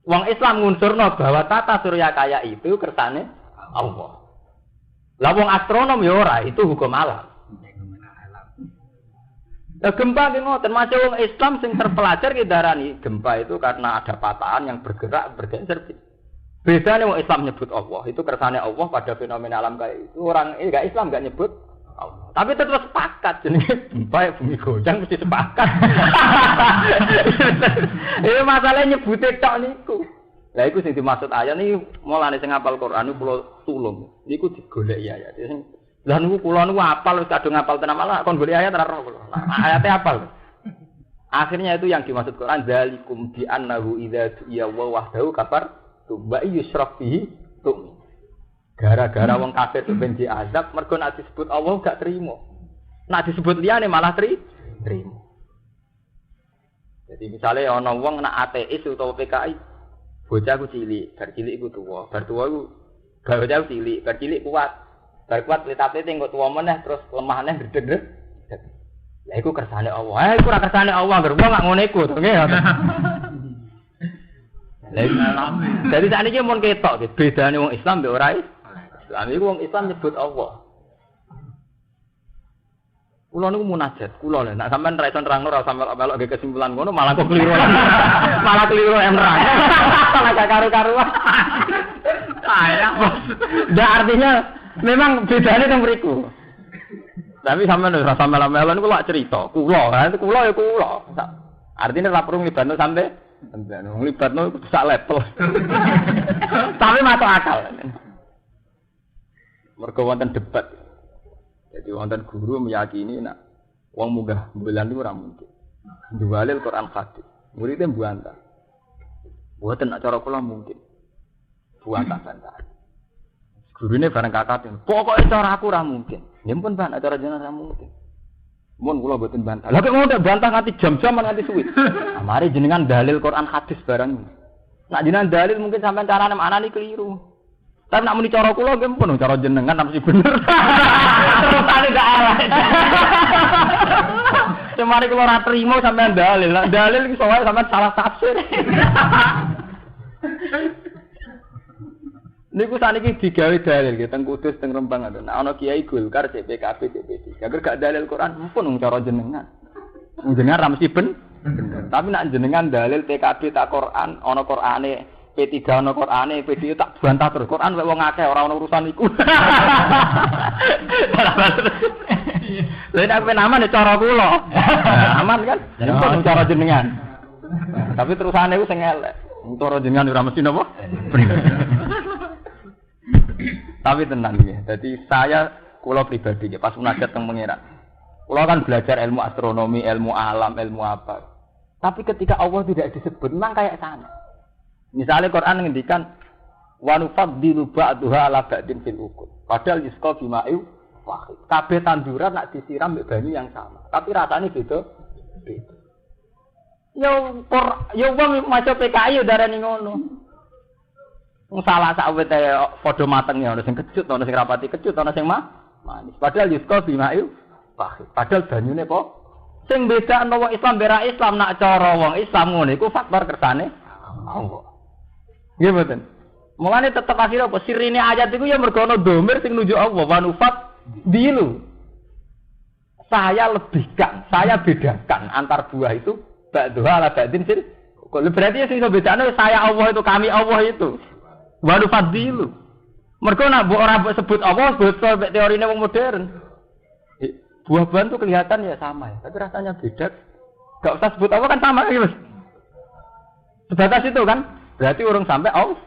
Wong Islam ngunsurno bahwa tata surya kaya itu kersane Allah. Lah wong astronom ya ora, itu hukum alam. Lah gempa ki ngoten, macam wong Islam sing terpelajar ki darani gempa itu karena ada patahan yang bergerak bergeser. Bedane wong Islam nyebut Allah, itu kersane Allah pada fenomena alam kayak itu. Orang enggak Islam enggak nyebut Allah. Tapi tetap sepakat jenenge gempa bumi goncang mesti sepakat. Masalahnya nyebute tok niku. Lah iku sing dimaksud ayat niki mulane sing hafal Quran niku kula tulung. Niku digoleki ayat. Lah niku kula niku hafal wis kadung hafal tenan malah kon golek ayat ora kula. Ayate hafal. Akhirnya itu yang dimaksud Quran zalikum bi annahu idza tu'iya wa wahdahu kafar tuba yusraf bihi tu. Gara-gara wong kafir ben diazab mergo nek disebut Allah gak trimo. Nek disebut liyane malah trimo. Jadi misalnya ana wong nek ateis utawa PKI, bocah ku cilik, bar cilik iku tuwa, bar tuwa iku bocah cilik, bar cilik kuat. Bar kuat letape engko tuwa meneh terus lemah meneh gredeg. Ya iku kersane Allah. Iku ora kersane Allah, ger wong gak ngono iku to nggih. Jadi sakniki mun ketok bedane wong Islam mbek ora Islam iku wong Islam nyebut Allah. Kula niku munajat, kula lho nek sampean ra iso nerangno ora sampe melok ge kesimpulan ngono malah kok keliru. Malah keliru nerang. Malah gak karu-karuan. Saya bos. Artinya memang bedane teng mriku. Tapi sampean ora sampe melok niku lak cerita, kula ya kula. Artinya ra perlu nglibatno sampe nglibatno sak level. Tapi masuk akal. Mergo wonten debat. Jadi wonten guru meyakini nek wong munggah bulan niku ora mungkin. Duwalil Quran hadis. Muridé mbuantah. Mboten nek cara kula mungkin. Buantah-bantah. Gurune bareng kakak, "Pokoke cara aku ora mungkin." Ya pun Pak, nek cara jenengan ora mungkin. Mun kula mboten bantah. Lah kok ngono bantah nganti jam-jaman nganti suwi. Mari jenengan dalil Quran hadis bareng. Nek jenengan dalil mungkin sampean carane maknane keliru. Tapi nak muni cara kula nggih pun cara jenengan mesti bener. Terusane gak elek. Semari kula ora trimo sampean dalil. Lah dalil iki soalnya sampean salah tafsir. Niku saniki digawe dalil nggih teng Kudus teng Rembang ada. Nek ana kiai Golkar CPKB CPD. Agar gak dalil Quran pun cara jenengan. Jenengan ra mesti bener. Tapi nak jenengan dalil PKB tak Quran ana Qurane P3 ana Qur'ane, P2 tak bantah terus. Quran wek wong akeh ora ono urusan iku. Lha nek aman cara kula. Aman kan? Jangan cara jenengan. Tapi terusane iku sing elek. Cara jenengan ora mesti napa? Tapi tenan nggih. Dadi saya kula pribadi pas munajat teng pangeran. Kula kan belajar ilmu astronomi, ilmu alam, ilmu apa. Tapi ketika Allah tidak disebut memang kayak sana. Misalnya Quran ngendikan wa nufaddilu ba'daha 'ala ba'din fil ukul. Padahal yusqa bima'u wahid. Kabeh tanduran nak disiram mbek banyu yang sama, tapi rasane beda. Yo wong maca PKI yo darani ngono. Wong salah sak wete padha mateng ya ono sing kecut, ono sing rapati kecut, ono sing manis. Padahal yusqa bima'u wahid. Padahal banyune apa? Sing bedakno wong Islam bera Islam nak cara wong Islam ngono iku faktor kersane Allah. Nggih mboten. Mulane tetep akhire apa sirine ayat iku ya mergo ana dhamir sing nunjuk Allah wa nufat dilu. Saya lebihkan, saya bedakan antar buah itu ba'dha ala ba'din fil. Berarti sing iso bedakno saya Allah itu, kami Allah itu. Wa nufat dilu. Mergo nek ora sebut Allah, bocor mek teorine wong modern. Buah-buahan itu kelihatan ya sama ya, tapi rasanya beda. Gak usah sebut Allah kan sama ya, Mas. Sebatas itu kan? Berarti urung sampai Allah.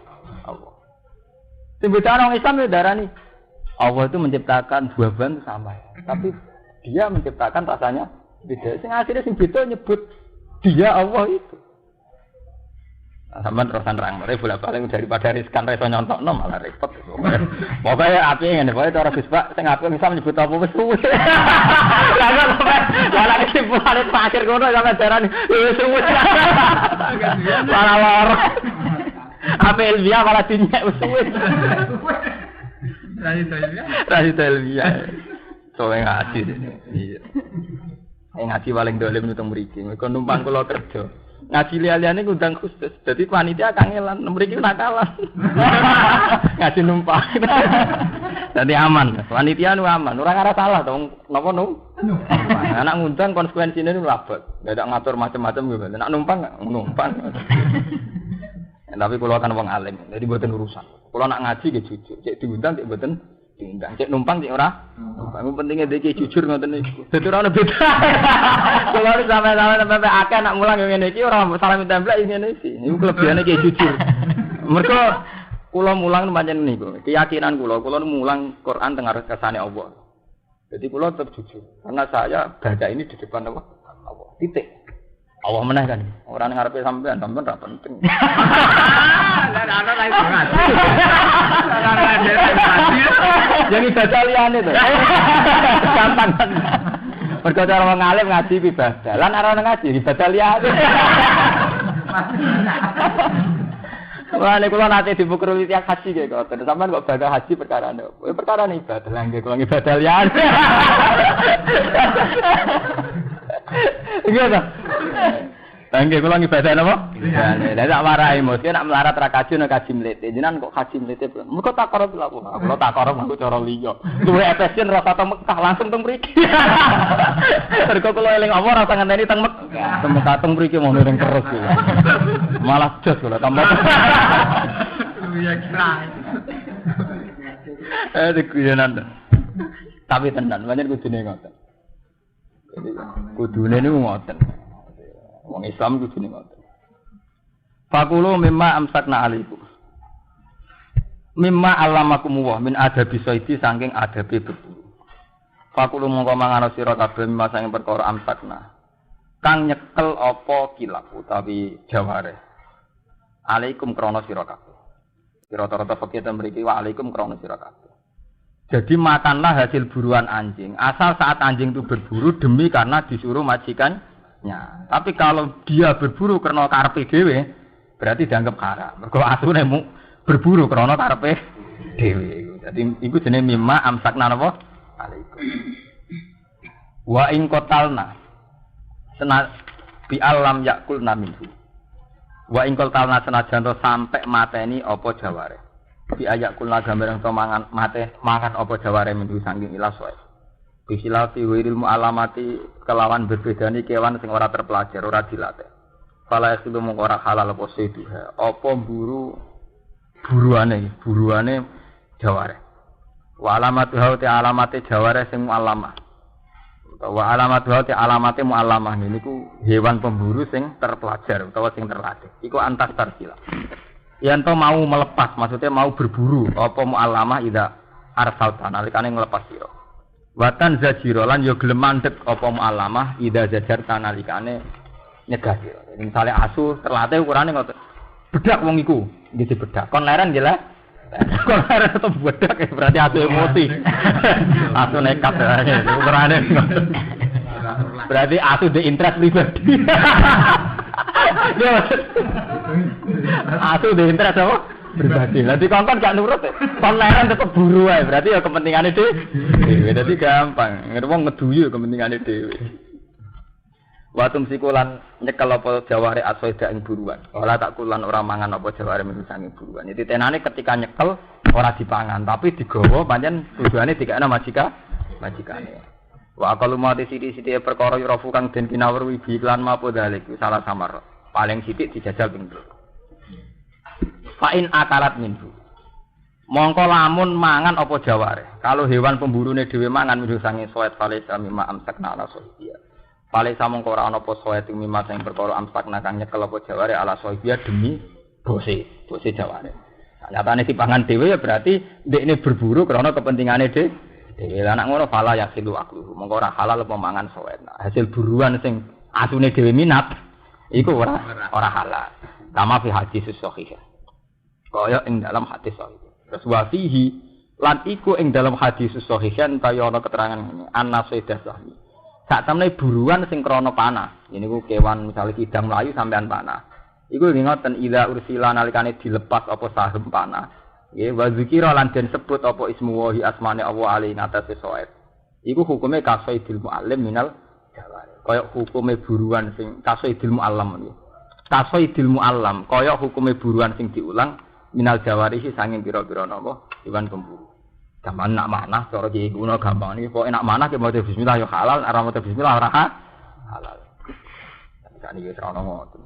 Sebetulnya orang Islam ya darani Allah itu menciptakan buah-buahan sama ya. Tapi dia menciptakan rasanya beda. Sing akhirnya sing beda nyebut Dia Allah itu. Sampeyan terusan rang, bolak-balik daripada riskan reso nyontokno malah repot. Pokoke api ngene, pokoke cara Gus Pak sing apik bisa menyebut apa wis suwe. Lah kok malah kesimpulane akhir ngono sampe darani wis suwe. Malah loro. Apa Elvia malah dinyek wis suwe. Rasi Elvia. Soale ngaji dene. Iya. Ngaji paling dolim nutung mriki. Mergo numpang kula kerja. Ngaji liya-liyane ngundang khusus. Dadi panitia kangelan, mriki nakalan. Ngaji numpang. Dadi aman. Panitia nu aman, ora ngarep salah to. Napa nu? Anak ngundang konsekuensine nu labet. Ndak ngatur macam-macam gitu. Nek numpang numpang. Tapi kula kan wong alim, jadi mboten urusan. Kula nak ngaji nggih jujur, cek diundang cek mboten diundang. Cek numpang cek ora. Numpang pentinge iki jujur ngoten niku. Dadi ora ono beda. Kula sampe akeh nak mulang ngene iki ora salah template ngene iki. Niku kelebihane ki jujur. Mergo kula mulang pancen niku. Keyakinan kula mulang Quran teng arep kersane Allah. Jadi kula tetap jujur. Karena saya baca ini di depan Allah. Titik. Allah meneh kan. Ora ning ngarepe sampean ora penting. Lah ana lha iso ngaji. Jadi baca liyane to. Gampang kan. Mergo cara wong alim ngaji ibadah. Lan ora ngaji ibadah liyane. Wah nek kula nate dipukul tiap haji nggih kok. Sampeyan kok baca haji perkara napa? Perkara ibadah lah nggih kula ibadah liyane. Iya ta? Nggih kula ibadah napa? Lah tak marahi mesti nek melarat ra kaji nek kaji mlete. Jenengan kok kaji mlete? Mergo takara lha kula takara aku cara liya. Luwe efisien rasa teng Mekah langsung teng mriki. Mergo kula eling apa rasa ngenteni teng Mekah. Teng Mekah teng mriki mau ning terus iki. Malah jos kula tambah. Iya kira. Dikuyenan. Tapi tenan, pancen kudune ngoten. Kudune niku ngoten. Wong Islam kudune ngoten. Faqulu mimma amsakna alaikum. Mimma allamakumullah min adabi saidi saking adabe berburu. Faqulu mongko mangan sira kabeh mimma saking perkara amsakna. Kang nyekel apa kilap utawi jaware. Alaikum krana sira kabeh. Rata-rata fakih ten mriki wa alaikum krana sira kabeh. Jadi makanlah hasil buruan anjing. Asal saat anjing itu berburu demi karena disuruh majikannya. Tapi kalau dia berburu karena karepe dhewe, berarti dianggap haram. Mergo asune berburu karena karepe dhewe. Jadi iku jenenge mimma amsakna napa? Alaikum. Wa in qatalna bi alam yakulna minhu. Wa in qatalna senajan to sampai mateni apa jaware. Bi ayak kula gambar yang mangan mate makan apa jaware minggu saking ilas wae. Bisilati wiril alamati kelawan berbedani kewan sing ora terpelajar ora dilatih. Fala yasilu mung ora halal apa seduha. Apa buruane jaware. Wa alamatu hauti alamate jaware sing muallamah. Wa alamatu hauti alamate muallamah niku hewan pemburu sing terpelajar utawa sing terlatih. Iku antas tarsila. Yanto mau melepas, maksudnya mau berburu. Apa mu'allamah ida arsalta nalikane ngelepas sira. Watan zajira lan yo gelem mandeg apa mu'allamah ida zajarta nalikane nyegah sira. Misale asu terlatih ukurane ngoten. Bedak wong iku, nggih bedak. Kon leren nggih lah. Kon leren tetep bedak berarti asu emosi. Asu nekat ukurane ngoten. Berarti asu de interest pribadi. Aku udah interest apa? Pribadi. Nanti kongkon gak nurut, konleran tetep buru ae. Berarti ya kepentingannya dhewe. Dadi gampang. Wong ngeduyu kepentingannya dhewe. Watum sikulan nyekel apa jaware asoida ing buruan. Ora tak kulan ora mangan apa jaware menusane buruan. Jadi tenane ketika nyekel ora dipangan, tapi digawa pancen tujuane dikene majikane. Wa aqalu mati sithik-sithik perkara yurafu kang den kinawruhi bi lan mapo dalik salah samar. Paling sithik dijajal ping 3. Fa in akalat minhu. Mongko lamun mangan apa jaware. Kalau hewan pemburune dhewe mangan minhu sange soet fale sami ma amsakna ala sohia. Fale samongko ora ana apa soet ing mimma sing perkara amsakna kang nyekel apa jaware ala sohia demi bose jaware. Nyatane dipangan dhewe ya berarti ndekne berburu karena kepentingane dhewe. Dhewe anak ngono fala yasilu aklu. Mongko ora halal apa mangan soet. Hasil buruan sing asune dhewe minat Iku ora halal. Kama fi hadis sahih. Kaya ing dalam hadis sahih. Terus wa fihi lan iku ing dalam hadis sahih kaya ana keterangan ngene. An-nasaidah sahih. Sak temene buruan sing krana panah. Niku kewan misalnya kidang mlayu sampean panah. Iku ngoten ila ursila nalikane dilepas apa sahem panah. Nggih wa zikira lan den sebut apa ismu wa asmane Allah ali ngatasé soet. Iku hukume kasaidil muallim minal jawari. Kaya hukume buruan sing kasaidil muallam niku. Kasaidil muallam kaya hukume buruan sing diulang minal jawari sanging pira-pira napa hewan pemburu. Gampang nak manah cara iki kuno gampang iki pokoke nak manah ki maca bismillah ya halal, ora maca bismillah ora halal. Sakniki wis ana ngoten.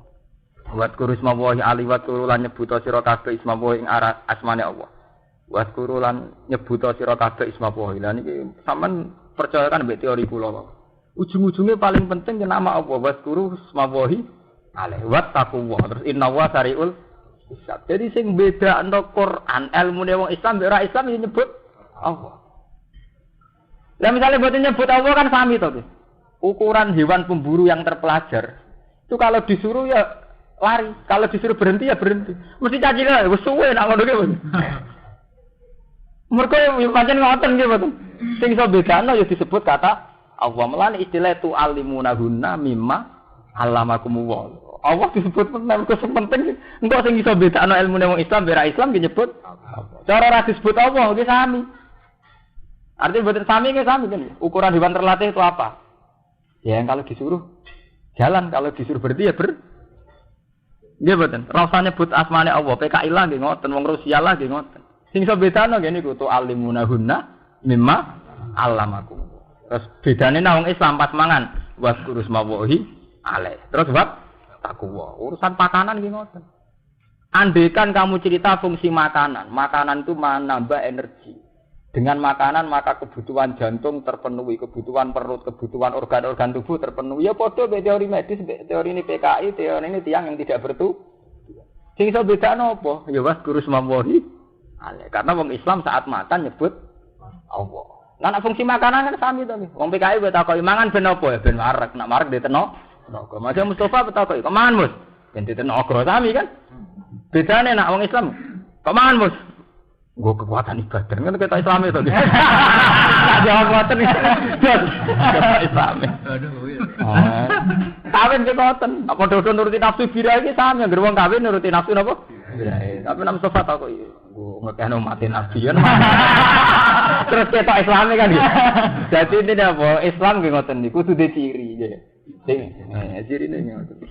Wat kurus mawahi aliwat kurulan nyebuta sira kabeh ismawahi ing asmane Allah. Wat kurulan nyebuta sira kabeh ismawahi. Lah niki sampean percaya kan mbek teori kula. Ujung-ujungnya paling penting nama Allah. Wat kuru ismawahi alaihi wat taqwa. Terus inna wa sariul hisab. Jadi sing bedakno Quran ilmune wong Islam mbek ora Islam nyebut Allah. Lah misalnya boten nyebut Allah kan sami to. Ukuran hewan pemburu yang terpelajar itu kalau disuruh ya lari, kalau disuruh berhenti ya berhenti. Mesti caci lah, wis suwe nak ngono ki. Mergo pancen ngoten nggih mboten. Sing iso bedano ya disebut kata Allah. Melane istilah tu alimunahunna mimma allamakumullah. Allah disebut mergo sing penting engko sing iso bedano ilmune wong Islam bera Islam ki nyebut Allah. Cara ra disebut Allah ki sami. Artinya mboten sami ki sami kan. Ukuran hewan terlatih itu apa? Ya yang kalau disuruh jalan, kalau disuruh berhenti ya nggih mboten. Rasa nyebut asmane Allah, PKI lah nggih ngoten, wong Rusia lah nggih ngoten. Sing iso bedano nggih niku tu alimunahunna mimma allamakum. Terus bedane nang wong Islam pas mangan wa kurus mawahi alaih. Terus bab takwa. Urusan pakanan nggih ngoten. Andaikan kamu cerita fungsi makanan, makanan itu menambah energi. Dengan makanan maka kebutuhan jantung terpenuhi, kebutuhan perut, kebutuhan organ-organ tubuh terpenuhi. Ya padha be teori medis, teori ini PKI, teori ini tiang yang tidak bertujuan. Sing iso bedano apa? Ya was kurus mawahi. Karena wong Islam saat makan nyebut Allah. Lah nek fungsi makanan kan sami to. Wong PKI wis takoki mangan ben apa ya ben marek. Nek marek diteno. Mas Mustafa takoki, "Kok mangan, Mus?" Ben diteno sami kan. Bedane nek wong Islam, "Kok mangan, Mus?" Gue kekuatan ibadah, kan kita Islam itu. Jawab kekuatan Islam. Kawin kekuatan, apa dodo nuruti nafsu bira ini sama, yang gerbang kawin nuruti nafsu apa? Tapi nama sofa tau kok, gue ngekehno mati nafsu. Terus kita Islam kan, jadi ini apa? Islam gue ngoten nih, kudu de ciri, ciri ini ngoten.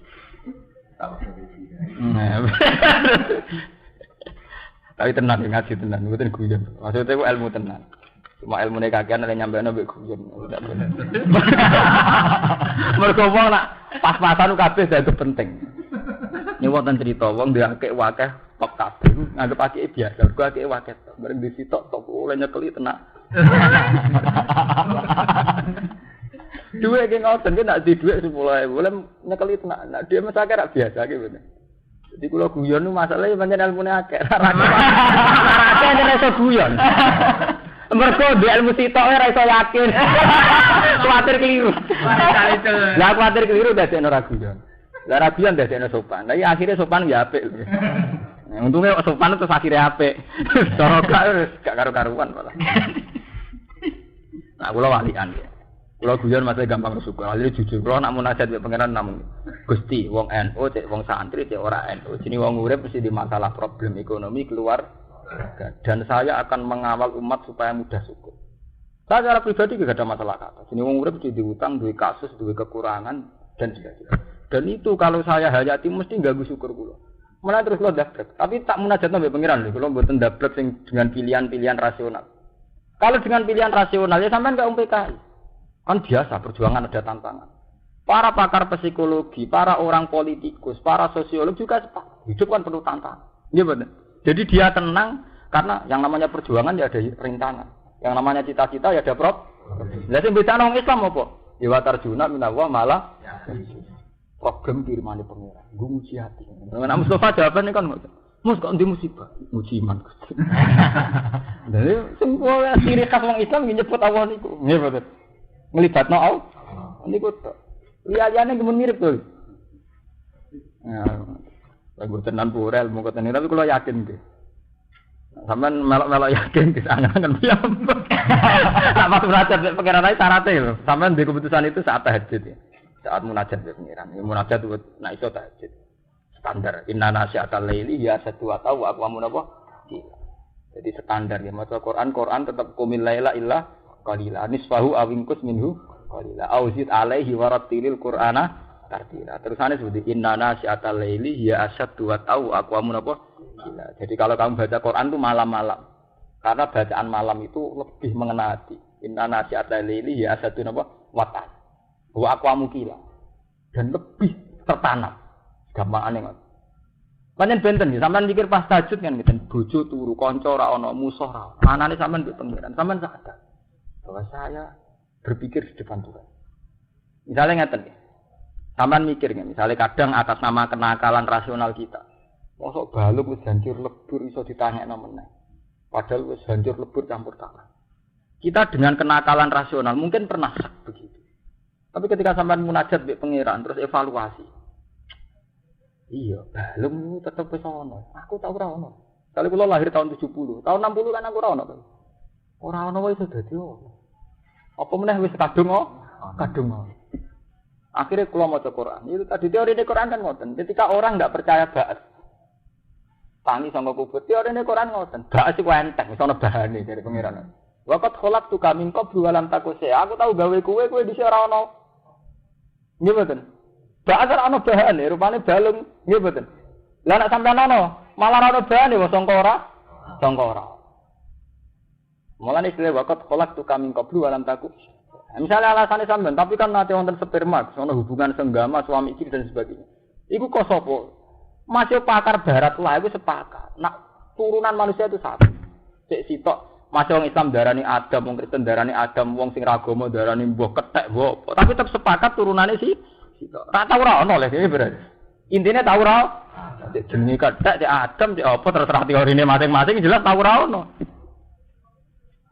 Tapi tenan ngaji tenan, mboten guyon. Maksudnya ku ilmu tenan. Cuma ilmune kakean nek nyampeno mbek guyon. Mergo wong nak pas-pasan kabeh dadi penting. Ini wonten cerita wong ndekake wakeh tok kabeh nganggep akeh biasa. Mergo akeh wakeh tok. Bareng disitok tok oleh nyekeli tenan. Duwe ki ngoten ki nak di dhuwit 10.000 oleh nyekeli tenan. Nak dhewe mesake ra biasa ki bener. Jadi kalau guyon itu masalahnya banyak ilmunya akeh. Akeh nek iso guyon. Mergo di ilmu sitok ora iso yakin. Kuwatir keliru. Lah kuwatir keliru dadekno ra guyon. Lah ra guyon dadekno sopan. Lah akhirnya sopan ya apik. Untungnya sopan itu akhirnya apik. Cara gak karo-karuan malah. Nah kula walian ya. Kalau guyon masih gampang bersyukur, alih jujur. Kalau nak munajat be pangeran namun Gusti, wong NU, cek wong santri, cek ora NU. Jadi wong urip mesti di masalah problem ekonomi keluar. Dan saya akan mengawal umat supaya mudah syukur. Saya secara pribadi tidak ada masalah kata. Jadi wong urip mesti diutang, duwe kasus, duwe kekurangan dan sebagainya. Dan itu kalau saya hayati mesti ganggu syukur kula. Malah terus lo dablek. Tapi tak munajat be pangeran lho, kula mboten dablek sing dengan pilihan-pilihan rasional. Kalau dengan pilihan rasional ya sampean gak PKI. Kan biasa perjuangan ada tantangan. Para pakar psikologi, para orang politikus, para sosiolog juga hidup kan penuh tantangan. Iya benar. Jadi dia tenang karena yang namanya perjuangan ya ada rintangan. Yang namanya cita-cita ya ada problem. Lah sing bedane wong Islam apa? Ya wa tarjuna minallah malah problem firmane pengira. Nggo muji ati. Nek Mustafa jawabane kan Mus kok ndi musibah? Muji iman Gusti. Dadi sing kuwi ciri khas wong Islam nyebut Allah niku. Nggih betul. Ngelibatno Allah. Niku tok. Liyane gemun mirip to. Ya, lagu tenan pura ilmu tenan tapi kalau yakin deh. Sampeyan melok-melok yakin di sana kan piyambak. Tak pas munajat pengiran ae syaratnya lho. Sampeyan di keputusan itu saat tahajud ya. Saat munajat be pengiran. Munajat itu nak iso tahajud. Standar inna nasyatal laili ya satu atau aku amun apa? Jadi standar ya maca Quran tetap qumil laila illa qalila nisfahu awingkus minhu qalila auzid alaihi warattilil qur'ana tartila. Terusane seperti inna nasyatal laili ya asyaddu wa tau aku amun apa? Gila. Jadi kalau kamu baca Quran itu malam-malam. Karena bacaan malam itu lebih mengena hati. Inna nasyatal laili ya asyaddu napa? Watan. Wa aqwamu qila. Dan lebih tertanam. Gampangane ngono. Pancen benten ya, sampean mikir pas tahajud kan ngeten, bojo turu, kanca ora ana, musuh ora. Anane sampean mbek pengiran, sampean sadar bahwa saya berpikir di depan Tuhan. Misalnya ngeten ya. Sampean mikir kan, misalnya kadang atas nama kenakalan rasional kita. Mosok baluk wis hancur lebur iso ditangekno meneh. Padahal wis hancur lebur campur tangan. Kita dengan kenakalan rasional mungkin pernah begitu. Tapi ketika sampean munajat mbek pangeran terus evaluasi. Iya, balung tetep wis ono. Aku tak ora ono. Kali kula lahir tahun 70, tahun 60 kan aku ora ono. Ora ono wae iso dadi ono. Apa meneh wis kadung kadung. Akhirnya kula maca Quran. Itu tadi teori Quran kan ngoten. Ketika orang enggak percaya ba'ats tangi sangka kubur. Teorine Quran ngoten. Ba'ats iku enteng, wis ana bahane dari pangeran. Waqat khalaqtuka min qablu wa lam takun syai'a. Aku tahu gawe kowe dhisik ora ono. Nggih mboten. Ba'ats ora ono bahane, rupane balung. Nggih mboten. Lah nek sampean ono, malah ora ono bahane wong sangka ora. Sangka ora. Mulane istilah waqat khalaqtuka min qablu wa lam takun. Misalnya alasannya sampean, tapi kan nanti wonten sperma, ono hubungan senggama, suami istri dan sebagainya. Iku kok sapa? Masih pakar barat lah, itu sepakat. Nak turunan manusia itu satu. Cek sitok, masih orang Islam darani Adam, orang Kristen darani Adam, wong sing ragama darani mbah ketek, mbah. Tapi tetap sepakat turunannya sih. Sitok. Tak tahu ra ono lho iki berarti. Intine tahu ra. Cek jenenge ketek, cek Adam, cek apa terserah teorine masing-masing jelas tahu ra ono.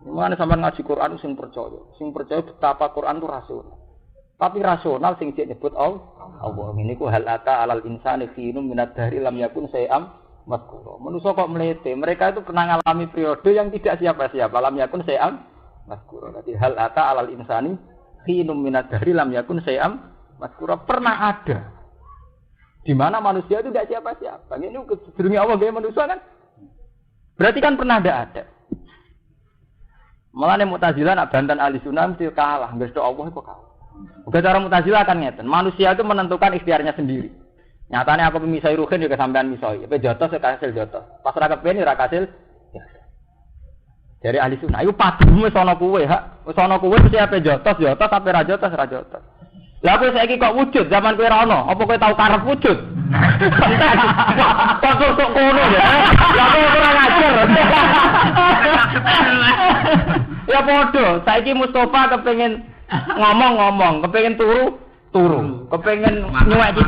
Mulane sampean ngaji Quran sing percaya betapa Quran itu rasional. Tapi rasional sing disebut Allah. Ini ku hal ata alal insani khinum minad dahri lam yakun syai'am mazkura. Manusa kok mlete, mereka itu pernah ngalami periode yang tidak siapa-siapa, lam yakun syai'am mazkura. Jadi hal ata alal insani khinum minad dahri lam yakun syai'am mazkura pernah ada. Di mana manusia itu tidak siapa-siapa. Ini sedurunge Allah gawe manusia kan? Berarti kan pernah ada. Malah nek Mu'tazilah nak bantan ahli sunnah mesti kalah, nggak Allah kok kalah. Uga cara Mu'tazilah kan ngeten, manusia itu menentukan ikhtiarnya sendiri. Nyatane aku pemisai ruhin juga sampean misoi, pe jotos ya kasil jotos. Pas ora kepen ora kasil. Dari ahli sunnah, iku padumu wis ana kuwe, hak. Wis ana kuwe mesti ape jotos, ape ra jotos. Lah kowe saiki kok wujud zaman kowe ora ana, apa kowe tau karep wujud? Kok sok kono ya. Lah kowe ora ngajar. Ya podo, saiki Mustafa kepengin ngomong, kepengin turu, kepengin nyuwek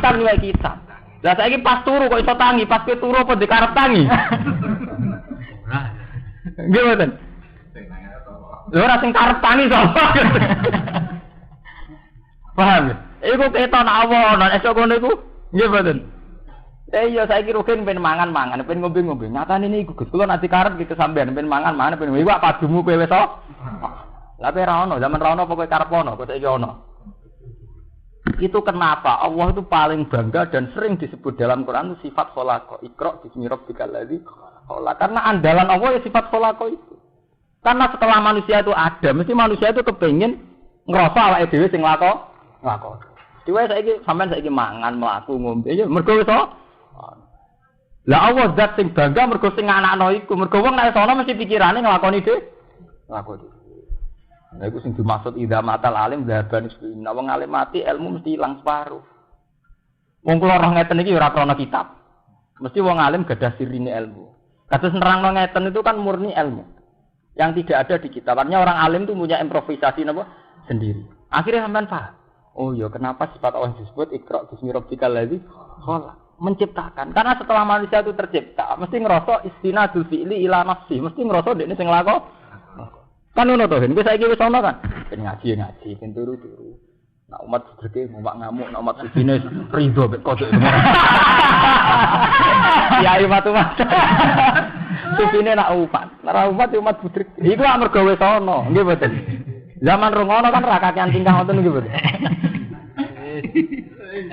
kitab. Lah saiki pas turu kok iso tangi, pas kowe turu apa dikarep tangi? Nggih mboten. Lha ora sing karep tangi sapa? Paham ya? Iku keton awon, nek esuk ngono iku nggih mboten. Iya saiki rugen pengen mangan, pengen ngombe. Nyatane niku Gus, kula nanti karep gitu sampean pengen mangan, pengen iku padumu kowe wis to. Lah pe ra ono, zaman ra ono apa kowe karep ono, kok saiki ono. Itu kenapa Allah itu paling bangga dan sering disebut dalam Quran itu sifat khalaqah. Iqra bismi rabbikal ladzi khalaq. Karena andalan Allah ya sifat khalaqah itu. Karena setelah manusia itu ada, mesti manusia itu kepengin ngrasa awake dhewe sing nglakon. Dhewe saiki sampean saiki mangan, mlaku, ngombe ya mergo wis lah Allah zat sing bangga mergo sing anakno iku, mergo wong nek sono mesti pikirane nglakoni dhewe. Nglakoni. Nah iku sing dimaksud idza matal alim dhaban isbina. Wong alim mati ilmu mesti ilang separuh. Wong kula roh ngeten iki ora krana kitab. Mesti wong alim gadah sirine ilmu. Kados nerangno ngeten itu kan murni ilmu. Yang tidak ada di kitab. Artinya orang alim itu punya improvisasi napa sendiri. Akhirnya sampean paham. Oh iya, kenapa sifat Allah disebut Iqra bismi rabbikal ladzi khalaq? Menciptakan. Karena setelah manusia itu tercipta, mesti ngerasa istinadul fi'li ila nafsi, mesti ngerasa dekne sing nglakon. Kan ngono to, kowe saiki wis ana kan. Ben ngaji, ben turu. Nak umat gede ngomong ngamuk, nak umat begini ridho mek kodok. Ya umat. Supine nak umat. Nek umat budrek. Iku amarga wis ana, nggih mboten. Zaman rungono kan ra kakean tingkah ngoten nggih mboten.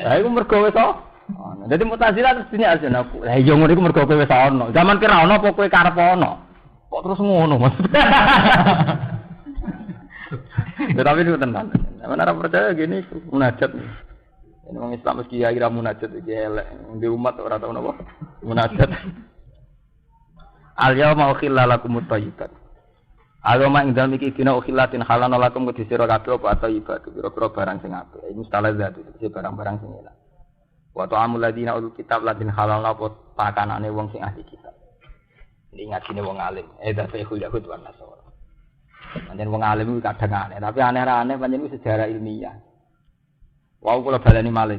Lah iku mergo wis ana. Dadi Mu'tazilah terus dunia aja aku. Lah iya ngono iku mergo kowe wis ana. Zaman kira ana apa kowe karep ana? Kok terus ngono maksudnya. Tapi itu tenan. Mana orang percaya gini munajat nih. Ini orang Islam meski kira munajat iki elek. Di umat ora tau napa. Munajat. Al-yauma ukhilla lakum at-thayyibat. Agama ing dalem iki dina ukhillatin halal lakum kudu sira kabeh apa at-thayyibat. Pira-pira barang sing apik. Iki mustalazat iki barang-barang sing elek. Wa ta'amul ladina utul kitab ladin halal apa pakanane wong sing ahli kitab. Ini ngatine wong alim. Dafa'ul yahud wan nasara. Pancen wong alim kadang aneh, tapi aneh-aneh pancen itu sejarah ilmiah. Wau kula baleni malih.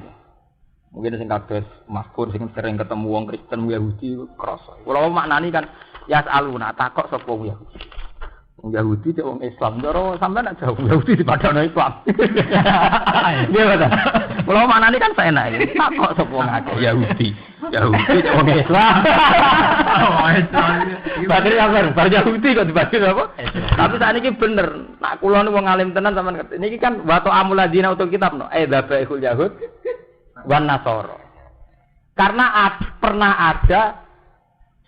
Mungkin sing kados Mahfur sing sering ketemu wong Kristen Yahudi krasa. Kula maknani kan yasaluna takok sapa wong Yahudi. Wong Yahudi cek wong Islam, ndoro sampean nak jauh Yahudi dipadano Islam. Nggih betul. Kula maknani kan saenak iki. Takok sapa wong akeh Yahudi. Yahudi cek wong Islam. Oh, Islam. Padahal yang bar Yahudi kok dibagi apa? Tapi saat ini bener. Nak kula niku wong alim tenan sampean ngerti. Niki kan wa ta'amul ladina utul kitab no. Dzabaihul yahud wan nasara. Karena pernah ada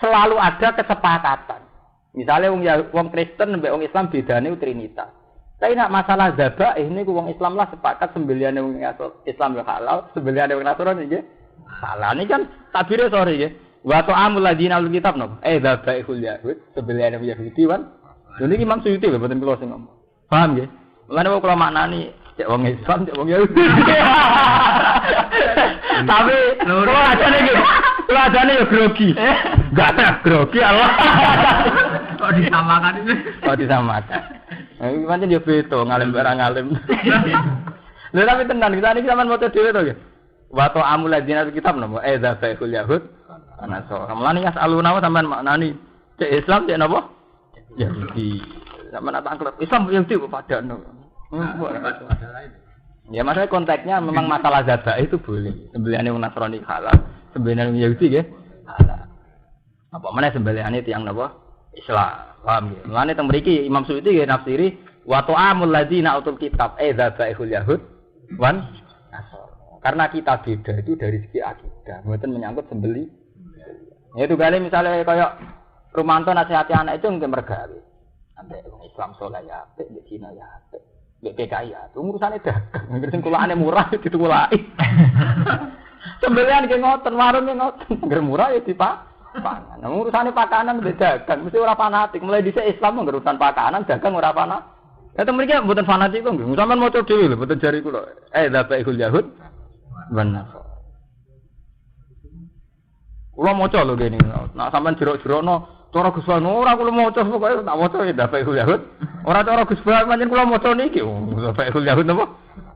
selalu ada kesepakatan. Misalnya wong Kristen mbek wong Islam bedane trinitas. Tapi nak masalah dzabaih niku wong Islam lah sepakat sembelihane wong Islam yo halal, sembelihane wong Nasrani nggih halal. Ini kan tabire sore nggih. Wa ta'amul ladina ul kitab no. Dzabaihul yahud, sembelihane wong Yahudi wan. Lha niki Imam Suyuti lho mboten kula sing ngomong. Paham nggih? Mulane kula maknani cek wong Islam, cek wong Yahudi. Tapi kula ajane nggih. Kula ajane yo grogi. Enggak tak grogi Allah. Kok disamakan itu? Kok disamakan. Iki pancen yo beda ngalim barang ngalim. Lha tapi tenan kita niki sampean maca dhewe to nggih. Wa ta'amul ladina kitab napa? Dzabaihul yahud ana so. Mulane yasaluna sampean maknani cek Islam cek napa? Yahudi. Sampean tak anggap Islam Yahudi kok padano. Ya maksudnya konteksnya memang masalah zabaih itu boleh. Sembelihane wong Nasrani halal, sembelihane wong Yahudi nggih halal. Apa meneh sembelihane tiyang napa? Islam. Paham ya? Mulane teng mriki Imam Suyuti nggih nafsiri wa ta'amul ladzina utul kitab dzabaihul yahud wan nasara. Karena kita beda itu dari segi akidah, mboten menyangkut sembeli. Ya itu kali misalnya kayak Rumanto nasihati anak itu nggih mergawe. Ambek wong Islam saleh ya apik, mbek Cina ya apik. Mbek PKI ya, urusane dagang. Nggih sing kulane murah ditulaki. Sembelihan nggih ngoten, warung nggih ngoten. Nggih murah ya dipangan. Nah, urusane pakanan mbek dagang mesti ora fanatik. Mulai dhisik Islam nggih urusan pakanan, dagang ora fanatik. Ya temen iki mboten fanatik kok nggih. Sampeyan maca dhewe lho, mboten jari kula. Dzabaihul yahud wan nasara. Kula maca lho kene. Nek sampeyan jerok-jerokno cara Gus Bahan ora kula maca pokoke tak maca ya Dzabaihul yahud. Ora cara Gus Bahan pancen kula maca niki. Dzabaihul yahud napa?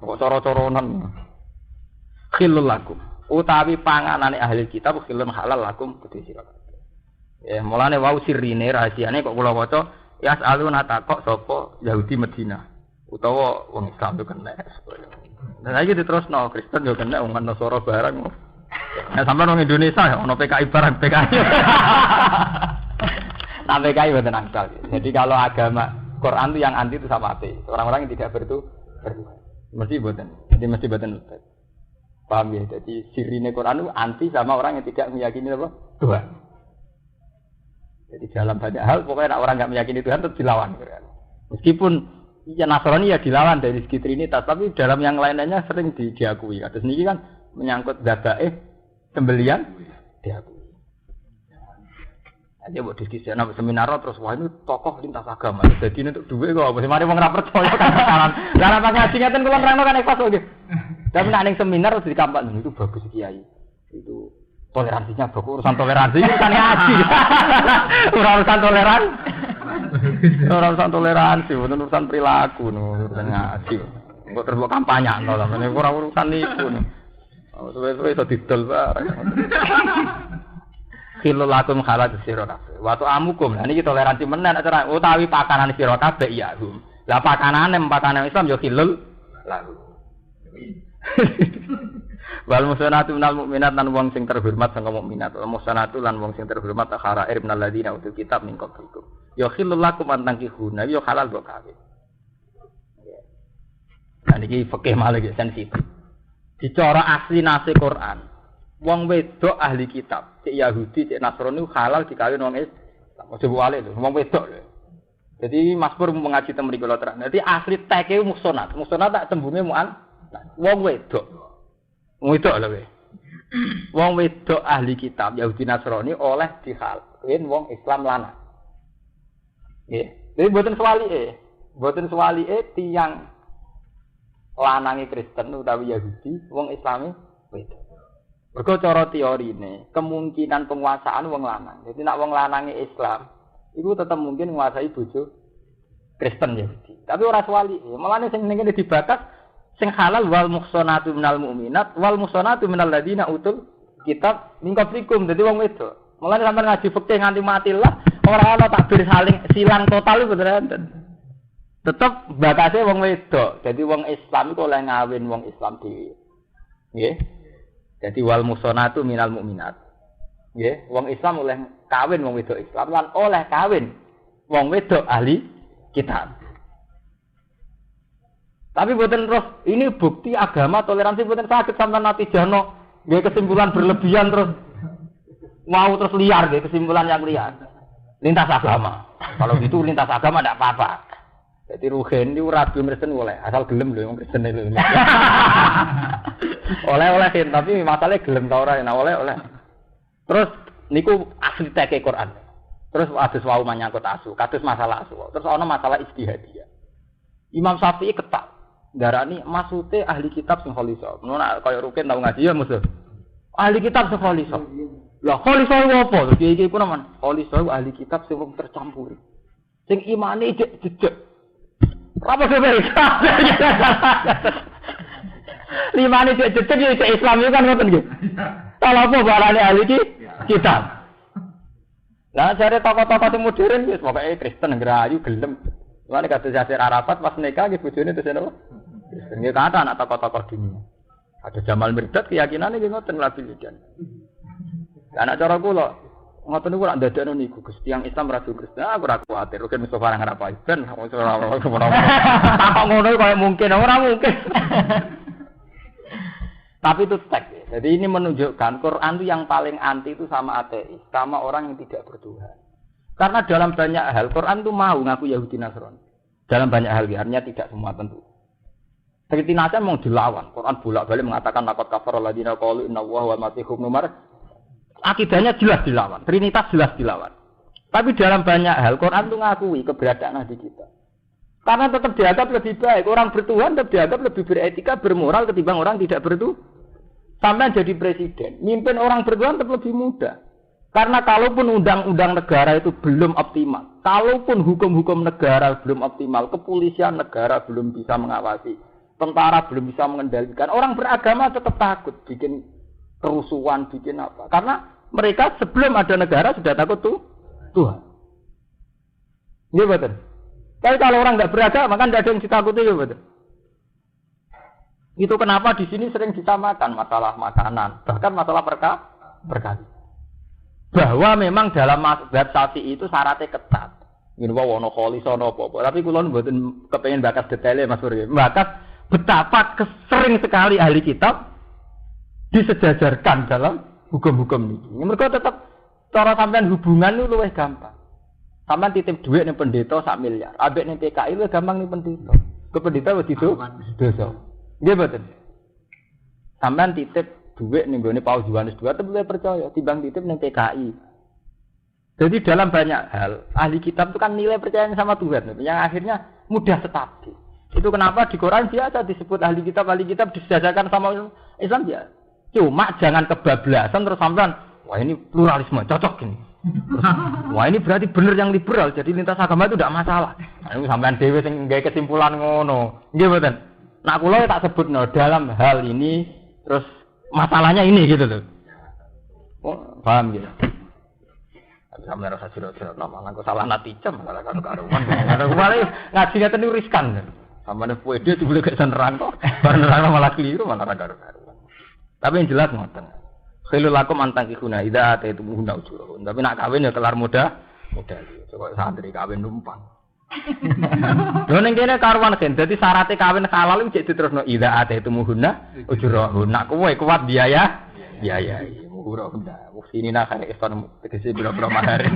Kok cara-caranan. Khillul lakum. Utawi panganane ahli kitab khillun halal lakum kudu sira kabeh. Ya mulane wau sirine rahasiane kok kula waca yasaluna takok sapa Yahudi Madinah utawa wong Islam itu kena. Nah iki diterusno Kristen yo kena wong Nasara barang. Nah sampeyan wong Indonesia ono PKI barang PKI. Nah PKI mboten angsal. Jadi kalau agama Quran itu yang anti itu sama ateis. Orang-orang yang tidak bertuhan. Mesti mboten. Jadi mesti mboten. Paham ya? Jadi sirine Quran itu anti sama orang yang tidak meyakini apa? Tuhan. Jadi dalam banyak hal pokoknya orang enggak meyakini Tuhan tetap dilawan. Meskipun ya Nasrani ya dilawan dari segi Trinitas, tapi dalam yang lain-lainnya sering diakui. Kados niki kan menyangkut dzabaih sembelian diakui. Aja buat diskusi ana seminar terus wah ini tokoh lintas agama. Jadi ini untuk duit kok mesti mari wong ora percaya kan kanan. Lah pas ngaji ngeten kula nerangno kan ikhlas kok nggih. Tapi nek ning seminar terus dikampak itu bagus kiai. Itu toleransinya bagus, urusan toleransi itu kan ngaji. Urusan toleransi. Urusan toleransi, bukan urusan perilaku urusan ngaji. Engko terus kampanye to lah, ora urusan niku. Oh, suwe-suwe iso didol bareng. Khillul lakum khalat sira kabeh. Wa ta'amukum. Lah niki toleransi menen acara utawi pakanan sira kabeh ya hum. Lah pakanan Islam ya khillul lakum. Wal musanatu minal mukminat lan wong sing terhormat sangka mukminat. Wal musanatu lan wong sing terhormat kharair minal ladina utul kitab min qablikum. Ya khilul lakum an tankihuna ya halal kok kawin. Nah niki fikih malah sensitif. Dicara asli nase Quran. Wong wedok ahli kitab, cek Yahudi, cek Nasrani halal dikawin wong Islam. Ojo wale lho, wong wedok lho. Jadi Mas Pur mengaji teng mriki lho terang. Dadi asli teke musonat. Musonat tak tembunge muan wong wedok. Wong wedok lho kowe. Wong wedok ahli kitab Yahudi Nasrani oleh dikawin wong Islam lanang. Nggih. Jadi mboten swalike tiyang lanange Kristen utawi Yahudi, wong Islami wedok. Mergo cara teorine, kemungkinan penguasaan wong lanang. Jadi nek wong lanange Islam, iku tetep mungkin nguasai bojo Kristen Yahudi. Tapi ora swali, malane sing ning kene dibatas sing halal wal muhsanatu minal mu'minat wal muhsanatu minal ladina utul kitab min qablikum. Dadi wong wedok. Mulane sampeyan ngaji fikih nganti mati lah, ora ana takbir saling silang total iku beneran. Tetep bakase wong wedok. Jadi wong Islam iku oleh ngawin wong Islam dhewe. Nggih. Jadi wal musonatu minal mukminat. Nggih, wong Islam oleh kawin wong wedok Islam lan oleh kawin wong wedok ahli kitab. Tapi boten terus ini bukti agama toleransi boten saged sampeyan natijano nggih kesimpulan berlebihan terus mau terus liar nggih kesimpulan yang liar. Lintas agama. Kalau gitu lintas agama ndak apa-apa. Jadi rugen itu rabi Kristen oleh asal gelem lho wong Kristen lho. Oleh tapi masalahnya gelem ta ora nah oleh. Terus niku asli teke Quran. Terus adus wau menyangkut asu, kados masalah asu. Terus ana masalah ijtihadiyah. Imam Syafi'i ketak darani maksude ahli kitab sing khalisa. Ngono kaya rugen tau ngaji ya musuh. Ahli kitab sing khalisa. Lah khalisa apa? Iki pun man. Khalisa ahli kitab sing tercampur. Sing imane jejeg. Apa mereka? Lima ini cek Islam itu kan ngoten nggih. Kalau apa barane ahli kitab. Lah jare tokoh-tokoh sing modern wis pokoke Kristen ngrayu gelem. Lan kados Yasir Arafat pas nikah nggih bojone terus napa? Kristen nggih kata anak tokoh-tokoh dunia. Ada Jamal Mirdad keyakinane nggih ngoten labil dan. Anak cara kula ngoten niku ora ndadekno niku Gusti yang Islam ra Kristen. Aku ora kuwatir, rugen Mustofa nang apa ben ora tak ngono kaya mungkin ora mungkin. Tapi itu teks. Jadi ini menunjukkan Quran itu yang paling anti itu sama ateis, sama orang yang tidak bertuhan. Karena dalam banyak hal Quran itu mau ngaku Yahudi Nasrani. Dalam banyak hal artinya tidak semua tentu. Seperti Nasrani mau dilawan. Quran bolak-balik mengatakan laqad kafara alladziina qalu innallaha wal masiihun ibnu Maryam. Akidahnya jelas dilawan, Trinitas jelas dilawan. Tapi dalam banyak hal Quran itu ngakui keberadaan Nabi kita. Karena tetap dianggap lebih baik. Orang bertuhan tetap dianggap lebih beretika, bermoral ketimbang orang tidak bertuhan. Sampai jadi presiden, mimpin orang bertuhan tetap lebih mudah. Karena kalaupun undang-undang negara itu belum optimal, kalaupun hukum-hukum negara belum optimal, kepolisian negara belum bisa mengawasi, tentara belum bisa mengendalikan, orang beragama tetap takut bikin kerusuhan, bikin apa. Karena mereka sebelum ada negara sudah takut Tuhan. Iya betul. Tapi kalau orang nggak beragama kan tidak ada yang ditakuti, ya betul. Itu kenapa di sini sering disamakan masalah makanan, bahkan masalah berkali. Bahwa memang dalam mazhab Syafi'i itu syaratnya ketat. Ini wono kholi sono apa. Tapi kula mboten kepengin bakas detailnya Mas Surya. Bakas betapa sering sekali ahli kitab disejajarkan dalam hukum-hukum ini. Mereka tetap cara sampean hubungan itu luwih gampang. Sampean titip duit ning pendeta 1 miliar. Ambek ning PKI luwih gampang ning pendeta. Ke pendeta wis dosa. Nggih mboten. Sampean titip duit ning gone Paus Yohanes II tetep percaya timbang titip ning PKI. Jadi dalam banyak hal ahli kitab itu kan nilai percayaan sama Tuhan yang akhirnya mudah stabil. Itu kenapa di Quran biasa disebut ahli kitab disejajarkan sama Islam ya. Cuma jangan kebablasan terus sampean wah ini pluralisme cocok ini. Terus, wah ini berarti benar yang liberal jadi lintas agama itu tidak masalah. Nah, ini sampean dhewe sing gawe kesimpulan ngono. Nggih mboten. Nah kula tak sebutno dalam hal ini terus masalahnya ini gitu loh. Oh, paham gitu. Tapi sampeyan rasa sira-sira malah kok salah natijam malah karo-karuan. Kemarin ngaji ngeten riskan. Samane puede dibeli gak nerang kok. Bar nerang malah keliru malah ra karo-karuan. Tapi yang jelas ngoten. Khilul lakum antang ikuna ida ate itu muhuna ujur. Tapi nak kawin ya kelar modal. Kok santri kawin numpang. Lho ning kene karuan kan. Dadi syaratnya kawin halal iki diterusno ida ate itu muhuna ujur. Nak kowe kuat biaya. Murah benda. Wong sini nak kare iston tegese biro-biro mahar.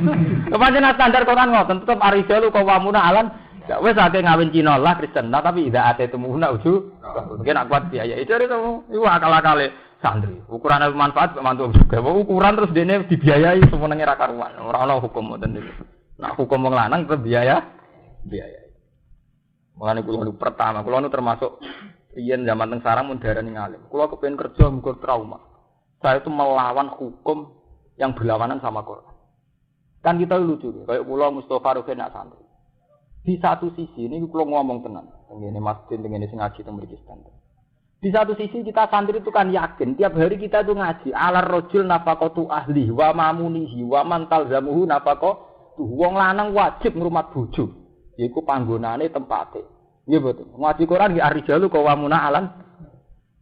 Kepancen standar Quran ngoten tetep arijalu qawamuna alan. Ya wis akeh ngawin Cina lah Kristen tapi ida ate itu muhuna ujur. Mungkin nak kuat biaya. Itu iku akal-akale santri. Ukuran manfaat mantu juga. Ukuran terus dene dibiayai semenenge ra karuan. Ora ana hukum ngoten niku. Nak hukum wong lanang tetep biaya. Mulane kula nu pertama, kula nu termasuk riyen zaman teng sarang mun darani ngalim. Kula kepengin kerja muga trauma. Saya itu melawan hukum yang berlawanan sama Quran. Kan kita lucu nih, kayak kula Mustofa Ruhin nak santri. Di satu sisi ini kula ngomong tenan, ngene masjid ngene sing ngaji teng mriki standar. Di satu sisi kita santri itu kan yakin tiap hari kita itu ngaji alar rajul nafaqatu ahli wa mamunihi wa man talzamuhu nafaqatu. Wong lanang wajib ngrumat bojo. Yaiku panggonane tempate. Nggih mboten. Ngaji Quran nggih arijalu qawamuna alan.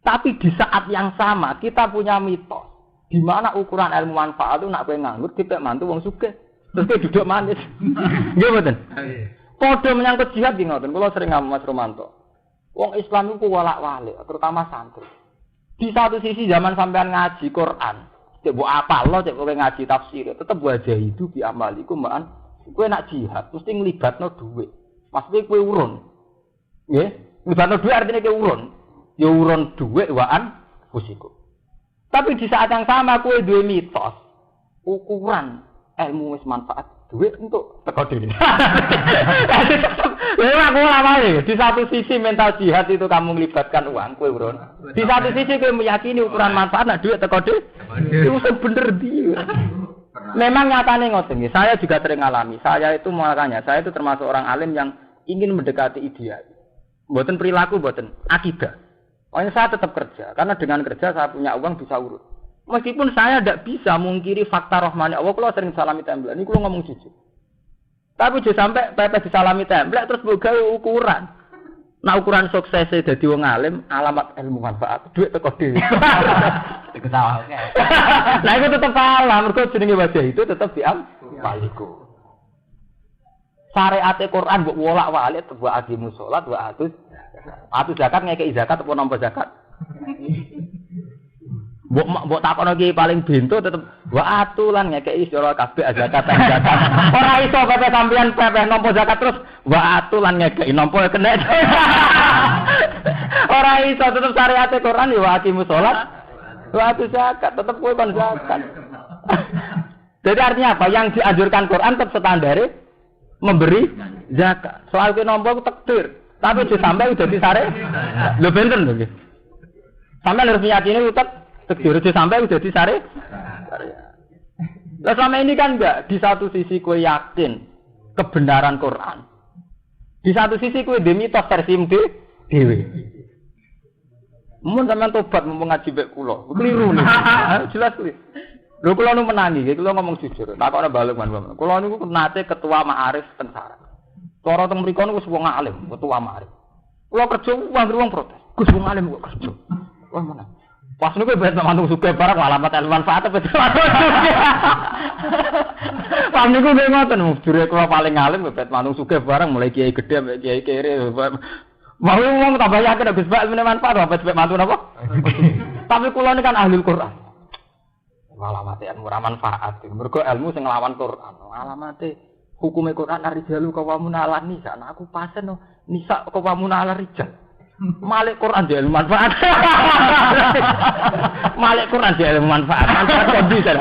Tapi di saat yang sama kita punya mitos di mana ukuran ilmu manfaat itu nak kowe nganggur dipek mantu wong sugih. Terus kowe duduk manis. Nggih mboten. Padha menyangkut jihad nggih ngoten. Kula sering ngomong Mas Romanto. Wong Islam itu walak-walik, terutama santri. Di satu sisi zaman sampean ngaji Quran, cek mbok apalno cek kowe ngaji tafsir, tetep wajah itu di amaliku ma'an. Kowe nak jihad mesti nglibatno dhuwit. Maksudnya kowe urun. Nggih, nglibatno dhuwit artinya kowe urun. Ya urun dhuwit waan fusiku. Tapi di saat yang sama kowe duwe mitos ukuran ilmu wis manfaat duit untuk teko dhewe. Lha aku awale di satu sisi mental jihad itu kamu melibatkan uang kowe urun. Di satu sisi kowe meyakini ukuran manfaat nek duit teko dhewe. Itu bener dia. Memang nyatane ngoten nggih. Saya juga sering alami. Saya itu makanya saya itu termasuk orang alim yang ingin mendekati ideal. Mboten perilaku, mboten akidah. Pokoknya saya tetap kerja karena dengan kerja saya punya uang bisa urut. Meskipun saya tidak bisa mungkiri fakta rahmani Allah, kalau sering salami template, ini kalau ngomong jujur. Tapi jujur sampai pepes disalami template terus gawe ukuran. Nah ukuran suksesnya jadi wong alim, alamat ilmu manfaat, duit teko dhewe. Ketawa. Nah itu tetap salah, mergo jenenge wajah itu tetap diampaliku. Syariat Quran mbok wolak-walik buat agimu salat, buat atus zakat ngekeki zakat apa nampa zakat. Mbok takono iki paling bento tetep wa atulan ngekeki sira kabeh zakat. Ora iso pepe sampean pepe nampa zakat terus wa atulan ngekeki nampa kena. Ora iso tetep syariat Quran ya wa aqimu salat wa atus zakat tetep kowe kon zakat. Jadi artinya apa? Yang dianjurkan Quran tetap standare memberi zakat. Soal kowe nampa ku takdir. Tapi aja sampai udah disare. Lho benten lho nggih. Sampai harus meyakini utek takdir aja sampai udah disare. Lah selama ini kan enggak, di satu sisi kowe yakin kebenaran Quran. Di satu sisi kowe dhe mitos versi dhewe. Mun sampean tobat mumpung ngaji mek kula. Keliru nih. Jelas kuwi. Lho kula nu menangi, kula ngomong jujur. Takokne balik man. Kula niku nate ketua Ma'arif teng Sarang. Cara teng mriku niku wong alim, ketua Ma'arif. Kula kerja wong protes. Gus wong alim kok kerja. Wah mana? Pas niku bet mantu sugih barang alamat ilmu manfaat apa betul. Pam niku nggih ngoten, jure kula paling alim bet mantu sugih barang mulai kiai gedhe mek kiai kere. Mau wong tambah yakin Gus Bak ilmu manfaat apa bet mantu napa? Tapi kula niku kan ahli Quran. Alamat ilmu manfaat. Mergo ilmu sing nglawan Quran. Alamate hukume Quran arijalu qawamun ala nisa. Nah aku pasen no nisa qawamun ala rijal. Malik Quran dia ilmu manfaat. Malik Quran dia ilmu manfaat. Manfaat kondi kan.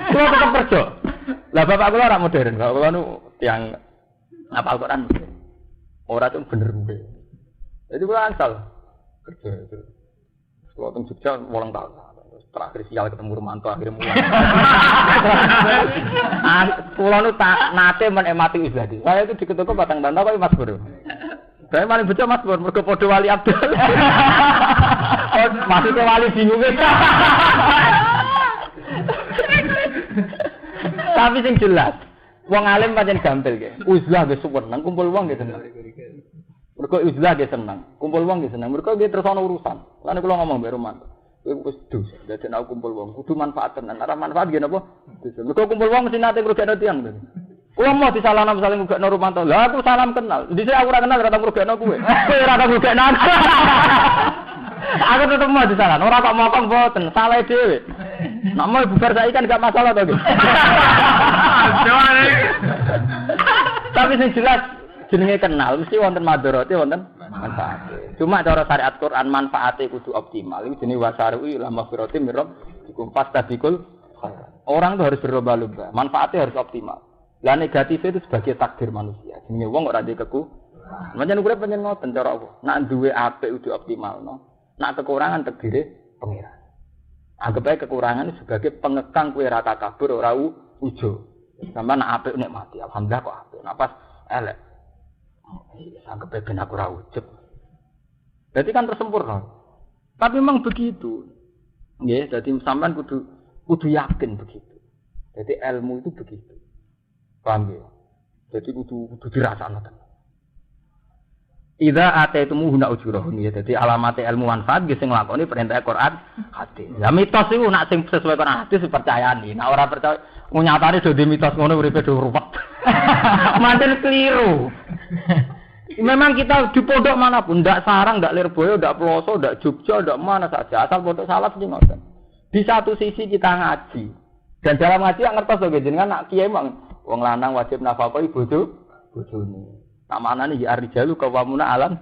Kulo tetep kerja. Lah bapak kula ora modern, bapak kula nu tiyang hafal Quran. Ora tuh bener kuwi. Jadi kula asal kerja itu. Kulo teng Jogja 8 tahun. Terakhir sial ketemu Romanto akhirnya mulai. Kulo nu tak nate menikmati ibadah. Saya itu diketuku batang bantah kok Mas Bro. Saya paling betul Mas Bro, mergo padha wali Abdul. Oh, masih ke wali bingung. Tapi sing jelas, wong alim pancen gampil nggih. Uzlah wis suweneng kumpul wong nggih tenan. Mergo uzlah ge seneng, kumpul wong ge seneng. Mergo ge terus ana urusan. Lan kula ngomong mbek Roman. Kowe wis dus, dadi nek kumpul wong kudu manfaat tenan. Ora manfaat ge napa? Mergo kumpul wong mesti nate ngrugekno tiyang. Kula mau disalahno misale ngrugekno Romanto. Lah aku salam kenal. Dhisik aku ora kenal ora tau ngrugekno kowe. Kowe ora tau ngrugekno aku. Aku tetep mau disalahno. Ora kok mokong boten, salah dhewe. Nek mau bubar saiki kan gak masalah to, Gus. Tapi sing jelas jenenge kenal mesti wonten madharate wonten manfaate. Cuma cara syariat Quran manfaate kudu optimal. Iku jenenge wasaru ila maghfirati mir rabbikum fastabikul khairat. Orang itu harus berlomba-lomba. Manfaatnya harus optimal. Lah negatifnya itu sebagai takdir manusia. Jenenge wong ora ndek kekurangan. Pancen urip pancen ngoten cara apa? Nak duwe apik kudu optimal, no. Nak kekurangan takdire pengiran. Anggap ae kekurangan sebagai pengekang kowe ra takabur ora ujo. Sampai nak apik nikmati. Alhamdulillah kok apik. Nak pas elek. Anggap ae ben aku ora ujug. Berarti kan tersempurna. Tapi memang begitu. Nggih, dadi sampean kudu yakin begitu. Jadi ilmu itu begitu. Paham ya? Jadi kudu dirasakno tenan. Idza ataitum huna ujurahum ya. Jadi alamat ilmu manfaat ge sing nglakoni perintah Quran hadis. Ya mitos iku nak sing sesuai Quran hadis dipercayani. Nek ora percaya nyatane do di mitos ngono uripe do ruwet. Manten keliru. Memang kita di pondok manapun, ndak Sarang, ndak Lirboyo, ndak Ploso, ndak Jogja, ndak mana saja, asal pondok salaf sing ngoten. Di satu sisi kita ngaji. Dan dalam ngaji yang ngertos lho jenengan nak kiai mang wong lanang wajib nafkah bojone. Namanya ya arijalu kawamuna alam.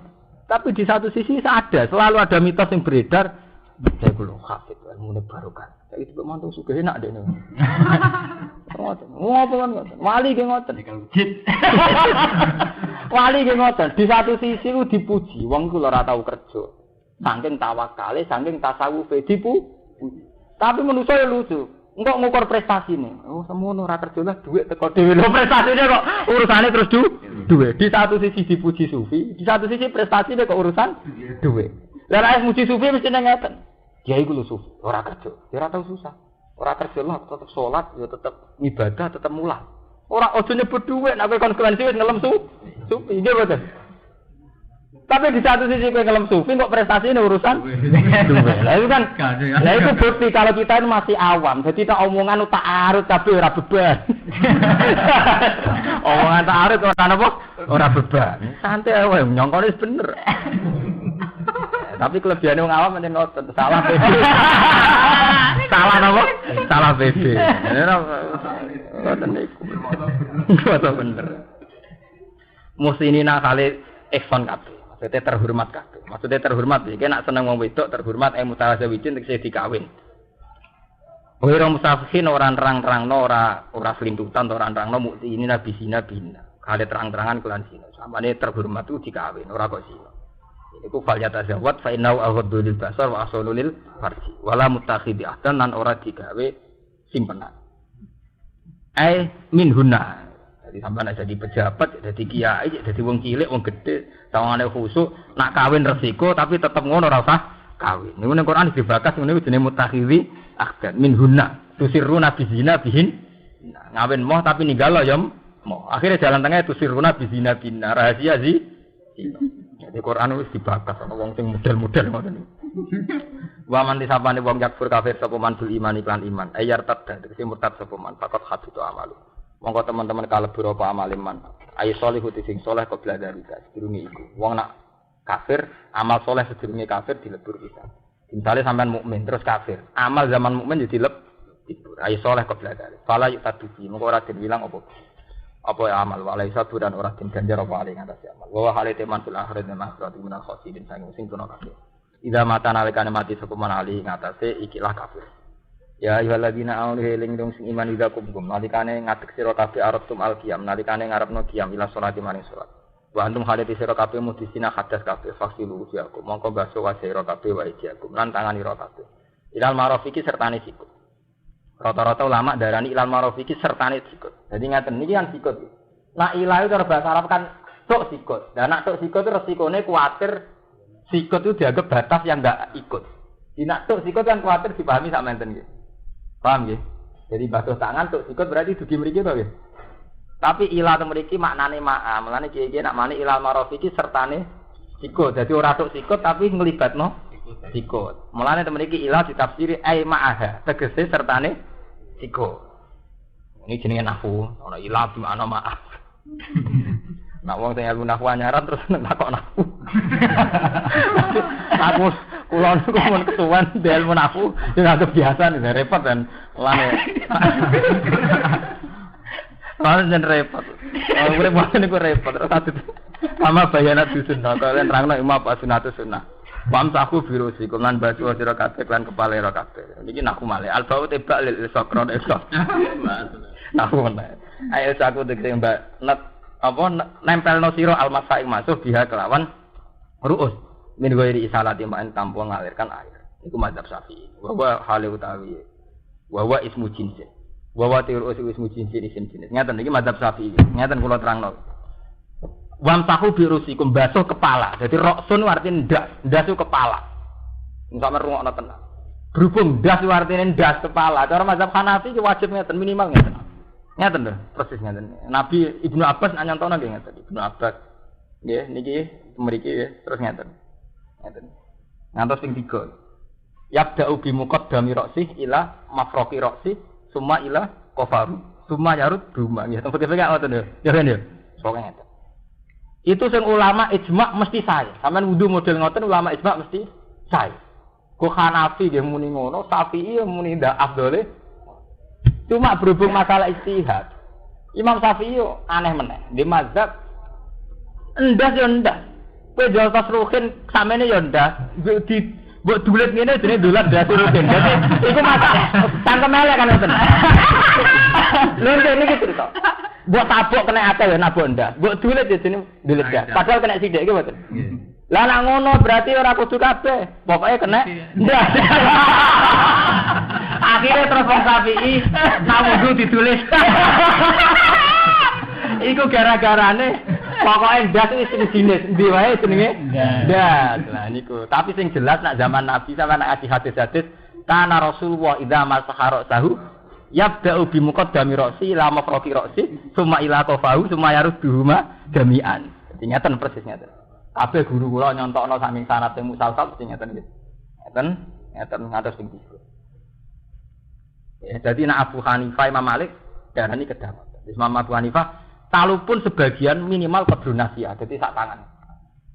Tapi di satu sisi selalu ada mitos yang beredar. Saya kulo hafid, ilmu barokah. Saya itu mantu suka enak deh nih. Ngoten. Wali ge ngoten. Wali ge ngoten. Di satu sisi lu dipuji, wong kulo ora tau kerja. Saking tawakale, saking tasawufe dipuji. Tapi manusia ya lucu. Engkau ngukur prestasi nih. Oh, semono ora kerja lah duit teko dhewe. Lho prestasinya kok urusane terus duit. Di satu sisi dipuji sufi, di satu sisi prestasinya kok urusan duit. Lah nek muji sufi mesti ngeten. Dia iku lho sufi, ora kerja. Ya ora tau susah. Ora kerja lah tetep salat, ya tetep ibadah, tetep mulah. Ora ojo nyebut duit, nek konsekuensi wis ngelem sufi. Nggih mboten. Tapi di satu sisi kowe ngelem sufi kok prestasi ini urusan duwe. Lah itu kan. Lah itu bukti kalau kita ini masih awam. Jadi tak omongan tak arut tapi ora beban. Omongan tak arut ora napa? Ora beban. Santai wae nyongkone bener. Tapi kelebihane wong awam pancen ngoten, salah PB. Salah napa? Salah PB. Ngoten niku. Ngoten bener. Muslimina kali ihsan kabeh. Maksudnya terhormat kabeh. Maksudnya terhormat iki nek seneng wong wedok terhormat mutazawijin tegese dikawin. Ora musafihin ora nerang-nerangno ora selintutan ora nerangno mukti ini nabi zina bina. Kale terang-terangan kelan zina. Samane terhormat itu dikawin ora kok zina. Iku fal yatazawwad fa innahu aghaddu lil basar wa asalul lil farji. Wala mutakhidhi ahdan lan ora digawe simpenan. Min hunna. Jadi sampean jadi pejabat, jadi kiai, jadi wong cilik, wong gede, sawangane khusuk, nak kawin resiko tapi tetep ngono ora usah kawin. Niku ning Quran dibakas ngene jenenge mutakhidhi ahdan min hunna. Tusirruna bizina bihin. Ngawin moh tapi ninggalo ya moh. Akhirnya jalan tengah tusirruna bizina bin rahasia zi. Jadi Quran wis dibakas ana wong sing model-model ngoten niku. Wa man disapane wong yakfur kafir sapa man bil iman iklan iman. Ayar tadda tegese murtad sapa man fakot hatu amalu. Monggo teman-teman kalebur apa amal iman. Ayo salihut sing saleh kok bladari ta sedurunge iku. Wong nak kafir, amal saleh sedurunge kafir dilebur kita. Misale sampean mukmin terus kafir, amal zaman mukmin jadi dilebur. Ayo saleh kok bladari. Fala yutadubi monggo ora dibilang apa ya amal walai satu dan ora den ganjar apa ali ngatas amal. Wa halite mantul akhirat dan akhirat minal khasidin sing tuna kabeh. Ida mata nalikane mati sapa man ali ngatasé ikilah kafir. Ya ayyuhalladzina amanu eling dong sing iman ida kumkum nalikane ngadeg sira kabeh aratum alqiyam nalikane ngarepno qiyam ila salati maring salat. Wa antum halite sira kabeh mudhisina hadas kabeh fasilu ujiakum mongko baso wa sira kabeh wa ijiakum lan tanganira kabeh. Ilal marafiki sertane sikut. Rata-rata ulama darani ilal marafiki sertane sikut. Jadi ngaten niki kan sikut. Nah ilah itu bahasa Arab kan tok sikut. Dan nak tok sikut itu resikone kuwatir sikut itu dianggap batas yang enggak ikut. Nak tok sikut kan kuwatir dipahami sak menten nggih. Paham nggih? Jadi basuh tangan tok sikut berarti dugi mriki to nggih. Tapi ilah te mriki maknane ma'a. Mulane kiye-kiye nak mani ilal marafiki sertane sikut. Dadi ora tok sikut tapi nglibatno sikut. Mulane temen iki ilah ditafsiri ai ma'aha, tegese sertane sikut. Ini jenenge nahwu, ana ilah di mana ma'ah. Nak wong sing ilmu nahwu anyaran terus nakok nahwu. Aku kula niku mun ketuan di ilmu nahwu sing anggap biasa nih repot kan. Mulane jen repot. Urip wae niku repot. Terus adu sama bayanat dusun. Kalian terangno imam apa sunnatus sunnah. Wamsahu birusikum lan basu sira kabeh lan kepale ra kabeh. Niki naku male. Albau tebak lil sakron esok. Naku meneh. Ayo saku tegese mbak net apa nempelno sira almasa ing masuk biha kelawan ruus. Min ghairi isalati ma'an tanpa ngalirkan air. Iku mazhab Syafi'i. Wa hale utawi. Wa ismu jinsin. Wa tiru ismu jinsin isim jenis. Ngaten iki mazhab Syafi'i. Ngaten kula terangno. Wamsahu birusikum basuh kepala. Jadi roksun artinya ndas itu kepala. Enggak merungokno tenan. Berhubung ndas itu artinya ndas kepala. Cara mazhab Hanafi wajib ngeten minimal ngeten. Ngeten lho, persis ngeten. Nabi Ibnu Abbas nyantono nggih ngeten. Ibnu Abbas nggih niki mriki nggih terus ngeten. Ngeten. Ngantos ping 3. Yabda'u bi muqaddami ra'si ila mafraqi ra'si summa ila qafaru. Summa yarud duma nggih. Tempat iki ngoten lho. Ya kan ya. Pokoke ngeten. Itu sing ulama ijma mesti sae. Sampeyan wudu model ngoten ulama ijma mesti sae. Kok Hanafi nggih muni ngono, Syafi'i muni ndak afdole. Cuma berhubung masalah ijtihad. Imam Syafi'i aneh meneh. Di mazhab endas yo endas. Kowe jol tasruhin samene yo endas. Mbok dulet ngene jenenge dolan ndas ruhin. Dadi iku masalah. Tangkem elek kan ngoten. Lha niki cerita. Mbok tabok kena akeh ya nabok ndak. Mbok dulet ya jenenge dulet ndak. Padahal kena sithik iki mboten. Lah nek ngono berarti ora kudu kabeh. Pokoke kena ndak. Akhirnya terus wong Syafi'i nak wudu ditulis. Iku gara-garane pokoke ndas wis sing jenis ndi wae jenenge ndas. Lah niku. Tapi sing jelas nak zaman Nabi sama nak hadis-hadis kana Rasulullah idza masahara sahu yabda'u bi muqaddami ra'si ila mafraqi ra'si summa ila qafahu summa yarudduhuma jami'an. Dadi ngeten persis ngeten. Kabeh guru kula nyontokno saking sanad sing musalsal mesti ngeten nggih. Ngeten ngantos ping 3. Ya, jadi nak Abu Hanifah Imam Malik darani kedapat. Imam Abu Hanifah talupun sebagian minimal kedunasiah, jadi sak tangan.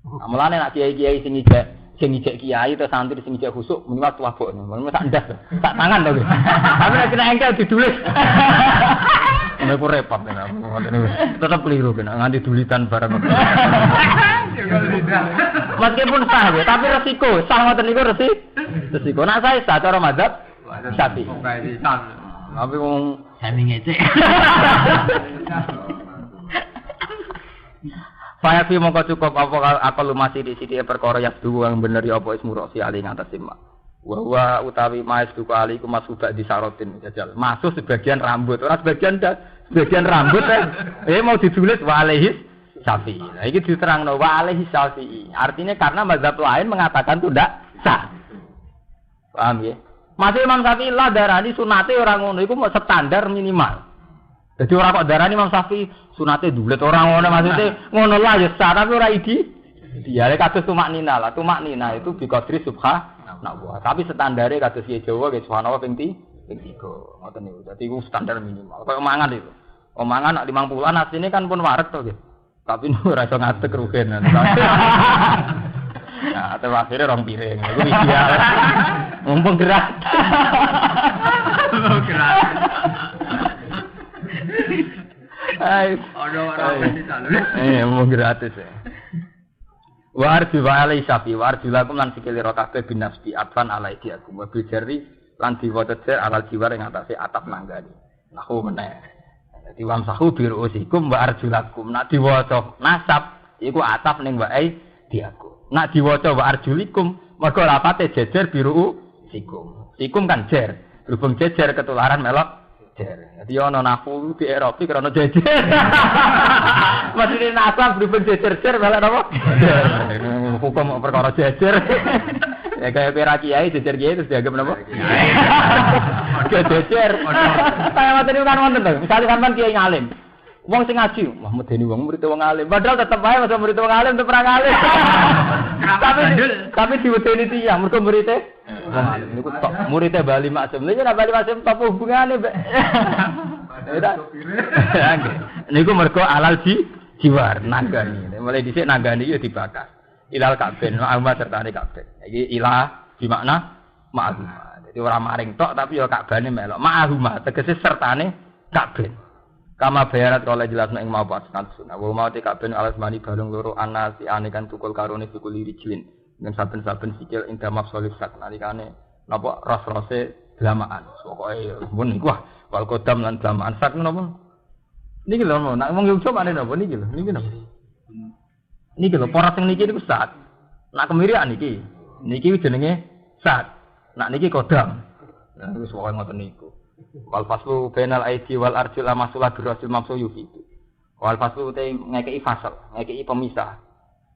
Nah, mulane nak kiai-kiai sing ijek kiai atau santri sing ijek khusuk minimal tuwabok. Minimal sak ndas, sak tangan to. Tapi nek kena engkel ditulis. Nek ku repot nek tetep keliru kena nganti dulitan bareng. Meskipun sah ya, tapi resiko. Sah ngoten niku resiko. Nak saya sah cara mazhab Syafi'i. Tapi wong sami ngecek. Saya fi mongko cukup apa akal masih di sithik perkara yang duwe yang bener ya apa ismu rosi ali ngatas simak. Wa utawi maes duka ali ku masubak di sarotin jajal. Masuk sebagian rambut, ora sebagian sebagian rambut mau ditulis wa alaihi Syafi'i. Nah iki diterangno wa alaihi Syafi'i. Artinya karena mazhab lain mengatakan itu ndak sah. Paham ya? Masih Imam Syafi'i lah darani sunate orang ngono iku mau standar minimal. Jadi orang kok darani Imam Syafi'i sunate dulet orang ngono maksudnya ngono lah ya sah tapi ora idi. Dia lek kados tumak nina lah. Tumak nina itu bi qadri subhanallah. Tapi standare kados ye Jawa ge subhanallah ping 3. Ngoten niku. Dadi iku standar minimal. Kayak mangan itu. Omangan nak 50-an asline kan pun wareg to nggih. Tapi ora iso ngadeg rugen. Nah, terus akhirnya orang piring. Itu ideal. Mumpung gerak. Gerak. Mau gratis ya. Wa arju wa alai sapi wa arju lakum lan sikile ro kabeh binafsi atfan alai diaku mobil jeri lan diwaca jer alal jiwar ing atase atap manggani. Nahu meneh. Dadi wamsahu birusikum wa arju lakum. Nak diwaca nasab iku atap ning wae diaku. Nak diwaca wa arjulikum mergo rapate jejer biru sikum. Sikum kan jer. Berhubung jejer ketularan melok jer. Dadi ana nahwu di Eropa krana jejer. Maksudnya nasab berhubung jejer-jer melok napa? Jer. Hukum perkara jejer. Ya kaya pira kiai jejer kiai terus dianggap napa? Jejer. Kayak ngoten kan wonten to. Misale sampean kiai ngalim. Wong sing ngaji, wah medeni wong murid wong alim. Padahal tetep wae masa murid wong alim tetep perang alim. Tapi diwedeni tiyang mergo muridé wong alim niku tok. Muridé Bali Maksum. Lha nek Bali Maksum apa hubungane, Mbak? Niku mergo alal jiwar nagani. Mulai dhisik nagani yo dibakar. Ilal kabeh, ma'ahuma sertane kabeh. Iki ilah di makna ma'ahuma. Dadi ora maring tok tapi yo kabane melok. Ma'ahuma tegese sertane kabeh. Kama bayarat oleh jelasno ing mau paskan sunah. Wa mau kabeh alasmani balung loro anasi ane kan tukul karone tukul rijlin. Ning saben-saben sikil ing damap solisat nalikane napa ras-rase blamaan. Pokoke mun niku wah wal kodam lan blamaan sak napa. Niki lho nek wong yo coba napa niki lho. Niki lho poros sing niki niku sat. Nak kemirian niki. Niki jenenge sat. Nak niki kodam. Nah wis pokoke ngoten niku. Wal faslu bainal aidi wal arjul amasulah birasil mamsu yufidu. Wal faslu te ngekeki fasal, ngekeki pemisah.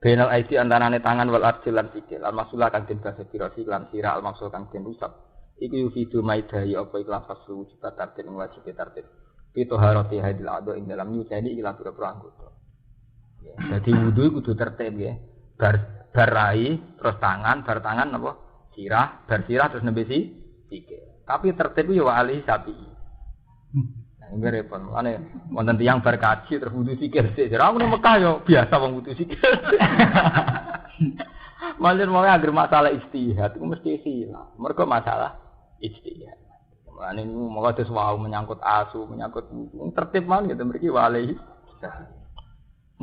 Bainal aidi antarane tangan wal arjul lan sikil. Al masulah kang den basa birasi lan sira al mamsu kang den usap. Iku yufidu maidai apa ikhlas faslu wujud tartib wajib tartib. Itu harati hadil ado ing dalam nyuceni ilang pira-pira anggota. Jadi wudu kudu tertib ya. Bar rai terus tangan, bar tangan apa? Sirah, bar sirah terus nembe sikil. Tapi tertib yo ahli sapi. Nah, ini repot. Ane wonten tiyang bar kaji terus wudu sikil sik. Ora aku nang Mekah yo biasa wong wudu sikil. Malah mau agar masalah ijtihad itu mesti silah. Mergo masalah ijtihad. Ane monggo terus wau menyangkut asu, menyangkut tertib man gitu mriki wali.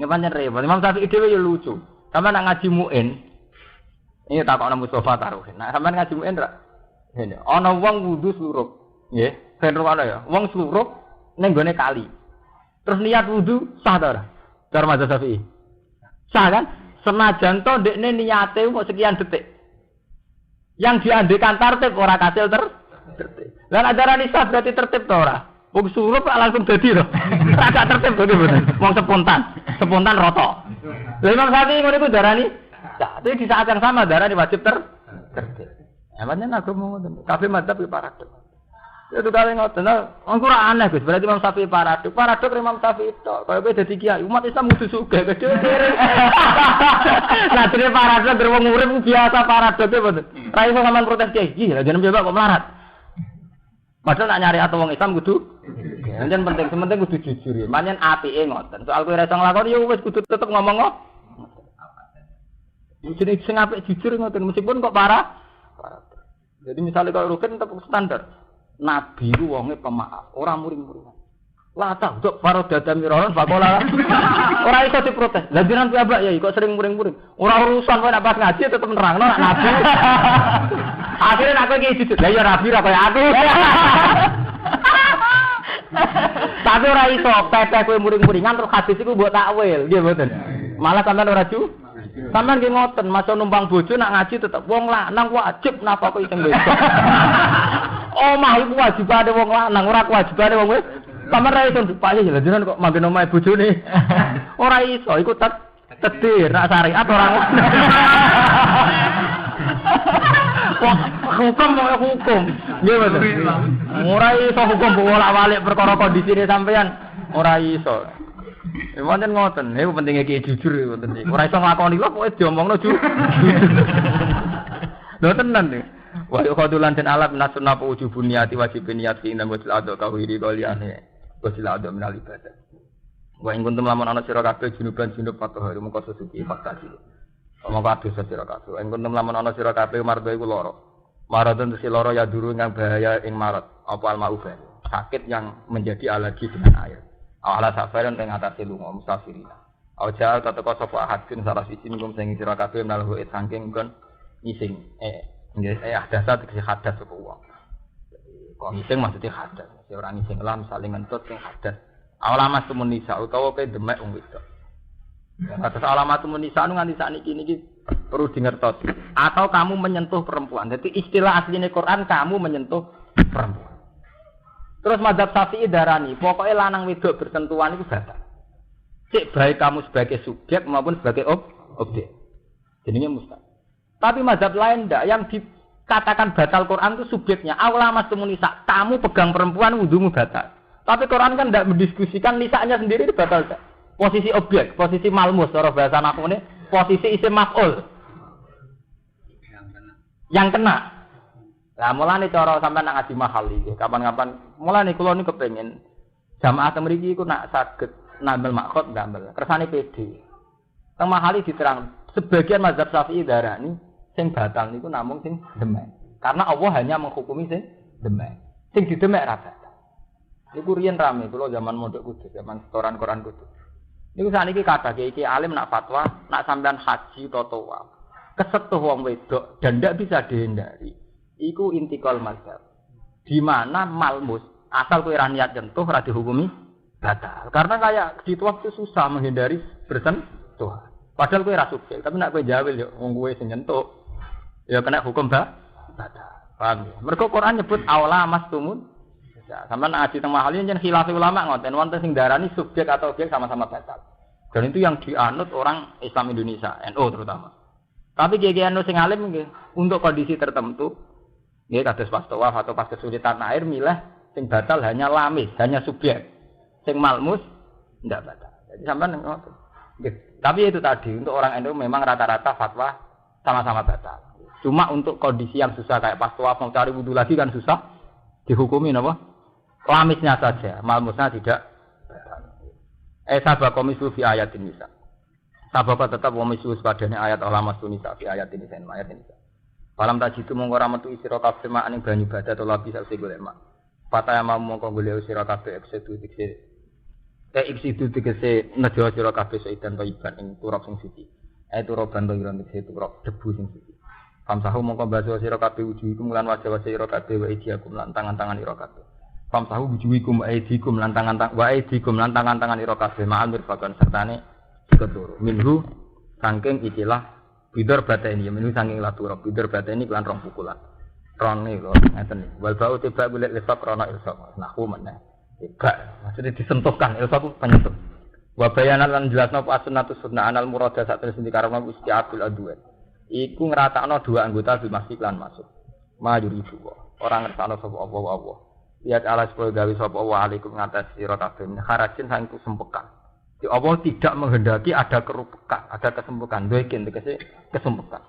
Ini pancen repot. Imam Syafi'i dhewe yo lucu. Sampe nak ngaji muin. Ini takokno Mustofa Taruhin. Nah, sampean ngaji muin ra ini, ana wong wudu slurup, nggih, ben ana ya. Wong slurup ning gone kali. Terus niat wudu sah ta ora? Cara mazhab Syafi'i. Sah kan? Senajan to ndekne niate kok sekian detik. Yang diandekan tertib ora kasil tertib. Lan ajaran sah berarti tertib to ora? Wong slurup langsung dadi to. Ora gak tertib to bener. Wong spontan roto. Lha Imam Syafi'i ngono iku darani sah. Tapi di saat yang sama darani wajib tertib. Emangnya agama ngoten. Kabeh madzhab iki paradok. Itu kale ngoten. Wong ora aneh Gus, berarti Imam Syafi'i paradok. Paradok Imam Syafi'i tok. Kaya kowe dadi kiai, umat Islam kudu sugih gede. Lah dene paradok wong urip biasa paradok e mboten. Ra iso sampean protes kiai. Ih, lha jeneng kok melarat. Padahal nak nyari atau wong Islam kudu. Yen penting, sementing kudu jujur ya. Manyen apike ngoten. Soal kowe ra iso nglakoni ya wis kudu tetep ngomong kok. Jenenge sing apik jujur ngoten meskipun kok parah. Jadi misalnya kalau rugen tetap standar. Nabi itu wongnya pemaaf, orang muring-muringan. Lah tak untuk para dadam miroran bakola. Orang itu diprotes. Lah jenengan piyambak ya kok sering muring-muring. Ora urusan kowe nek pas ngaji tetep nerangno nek Nabi. Akhirnya aku iki jujur. Lah ya Nabi ra kaya aku. Tapi ora iso teteh kowe muring-muringan terus hadis iku mbok takwil, nggih mboten. Malah sampean ora sampeyan nggih ngoten, maca numpang bojo nak ngaji tetep wong lanang wajib napa kok sing wedok. Omah iku wajibane wong lanang, ora kewajibane wong wedok. Sampeyan ra iso dipayu lha jenengan kok manggen omahe bojone. Ora iso, iku tedir nak syariat ora ngono. Hukum mau hukum. Nggih mboten. Ora iso hukum bolak-balik perkara kondisine sampeyan. Ora iso. Pancen ngoten, niku pentinge iki jujur ngoten iki. Ora iso nglakoni kok pokoke diomongno jujur. Lho tenan iki. Wa yuqadulan den alaf nasunna wujubun niati wajibin niat fi inna wajil adha kawiri qaliane. Wajil adha minal ibadah. Wa ing kuntum lamun ana sira kabeh junuban junub fatahari mengko suci fakta iki. Monggo adus sira kabeh. Ing kuntum lamun ana sira kabeh mardo iku lara. Maradun tesi lara ya duru kang bahaya ing marad. Apa al-ma'uba. Sakit yang menjadi alergi dengan air. Ala safaran ing atase lunga musafirina. Aja teko sapa ahadun salah siji ngum sing sira kabeh menawa saking kon ngising. Nggih hadasa tegese hadas sapa wong. Kok ngising maksudnya hadas. Ya ora ngising lah misale ngentut sing hadas. Alamat tumunisa utawa pe demek wong wedok. Atas alamat tumunisa nu nganti sakniki niki perlu dingertos. Atau kamu menyentuh perempuan. Jadi istilah asline Quran kamu menyentuh perempuan. Terus mazhab Syafi'i darani, pokoknya lanang wedok bersentuhan itu batal. Cek baik kamu sebagai subjek maupun sebagai objek. Jadinya mustahil. Tapi mazhab lain ndak, yang dikatakan batal Quran itu subjeknya. Aula mas temunisa, kamu pegang perempuan wudumu batal. Tapi Quran kan tidak mendiskusikan lisanya sendiri batal. Posisi objek, posisi malmus, cara bahasa nahwu ini, posisi isim maf'ul. Yang kena. Lah mulane cara sampean nak ngaji mahal iki, kapan-kapan mulane kula niku kepengin jamaah teng mriki iku nak saged nambel makhot nambel. Kersane PD. Teng mahali diterang sebagian mazhab Syafi'i darani sing batal niku namung sing demek. Karena Allah hanya menghukumi sing demek. Sing didemek ra batal. Niku riyen rame kula zaman mondok Kudus, zaman setoran Quran Kudus. Niku sakniki kathah iki alim nak fatwa, nak sampean haji utawa tawaf. Kesetuh wong wedok dan ndak bisa dihindari. Iku intikal mazhab. Di mana malmus asal kowe ra niat nyentuh ora dihukumi batal. Karena kayak di tawaf itu susah menghindari bersentuhan. Padahal kowe ra subtil, tapi nek kowe jawil yo wong kowe sing nyentuh ya kena hukum batal. Paham ya? Mergo Quran nyebut aula mastumun. Ya, sampeyan ngaji teng mahal yen khilaf ulama ngoten wonten sing darani subjek atau objek sama-sama batal. Dan itu yang dianut orang Islam Indonesia, NU terutama. Tapi kiai NU sing alim nggih, untuk kondisi tertentu nggih kados pas tawaf atau pas kesulitan air milih sing batal hanya lamis, hanya subjek. Sing malmus ndak batal. Jadi sampeyan ngoten. Nggih. Tapi itu tadi untuk orang NU memang rata-rata fatwa sama-sama batal. Cuma untuk kondisi yang susah kayak pas tawaf mau cari wudu lagi kan susah dihukumi napa? Lamisnya saja, malmusnya tidak. Sabab komisu fi ayatin nisa. Sabab tetap komisu padane ayat ulama sunisa fi ayatin nisa ayat nisa. Falam tajitu mongko ora metu sira kabeh mak ning banyu badat utawa bisa sing golek mak. Fataya mongko golek sira kabeh eksetu dikse. Eksetu dikse nedya sira kabeh seidan iban ing turap sing suci. Turaban to ira dikse turap debu sing suci. Famsahu mongko baso sira kabeh wujuhikum lan wajah sira kabeh wa idiakum lan tangan-tangan ira kabeh. Famsahu wujuhikum wa idikum lan tangan-tangan ira kabeh ma'al mirfaqan sertane keturu. Minhu saking ikilah bidor bateni minhu saking laturab bidor bateni lan rong pukulan. Rone lho ngeten iki. Wal ba'u tiba golek lefak krana ilsaq. Nahwu meneh. Tiba maksudnya disentuhkan ilsaq penyentuh. Wa bayanan lan jelasno apa sunnatus sunnah anal murada sak terus dikarepno isti'abul adwan. Iku ngratakno dua anggota bil masjid lan masuk. Majuri juga. Orang ngertakno sapa Allah. Lihat Allah supaya gawe sapa Allah alaikum ngatas sira kabeh kharajin sang kesempekan. Di Allah tidak menghendaki ada kerupekan, ada kesempekan. Doikin tegese kesempekan.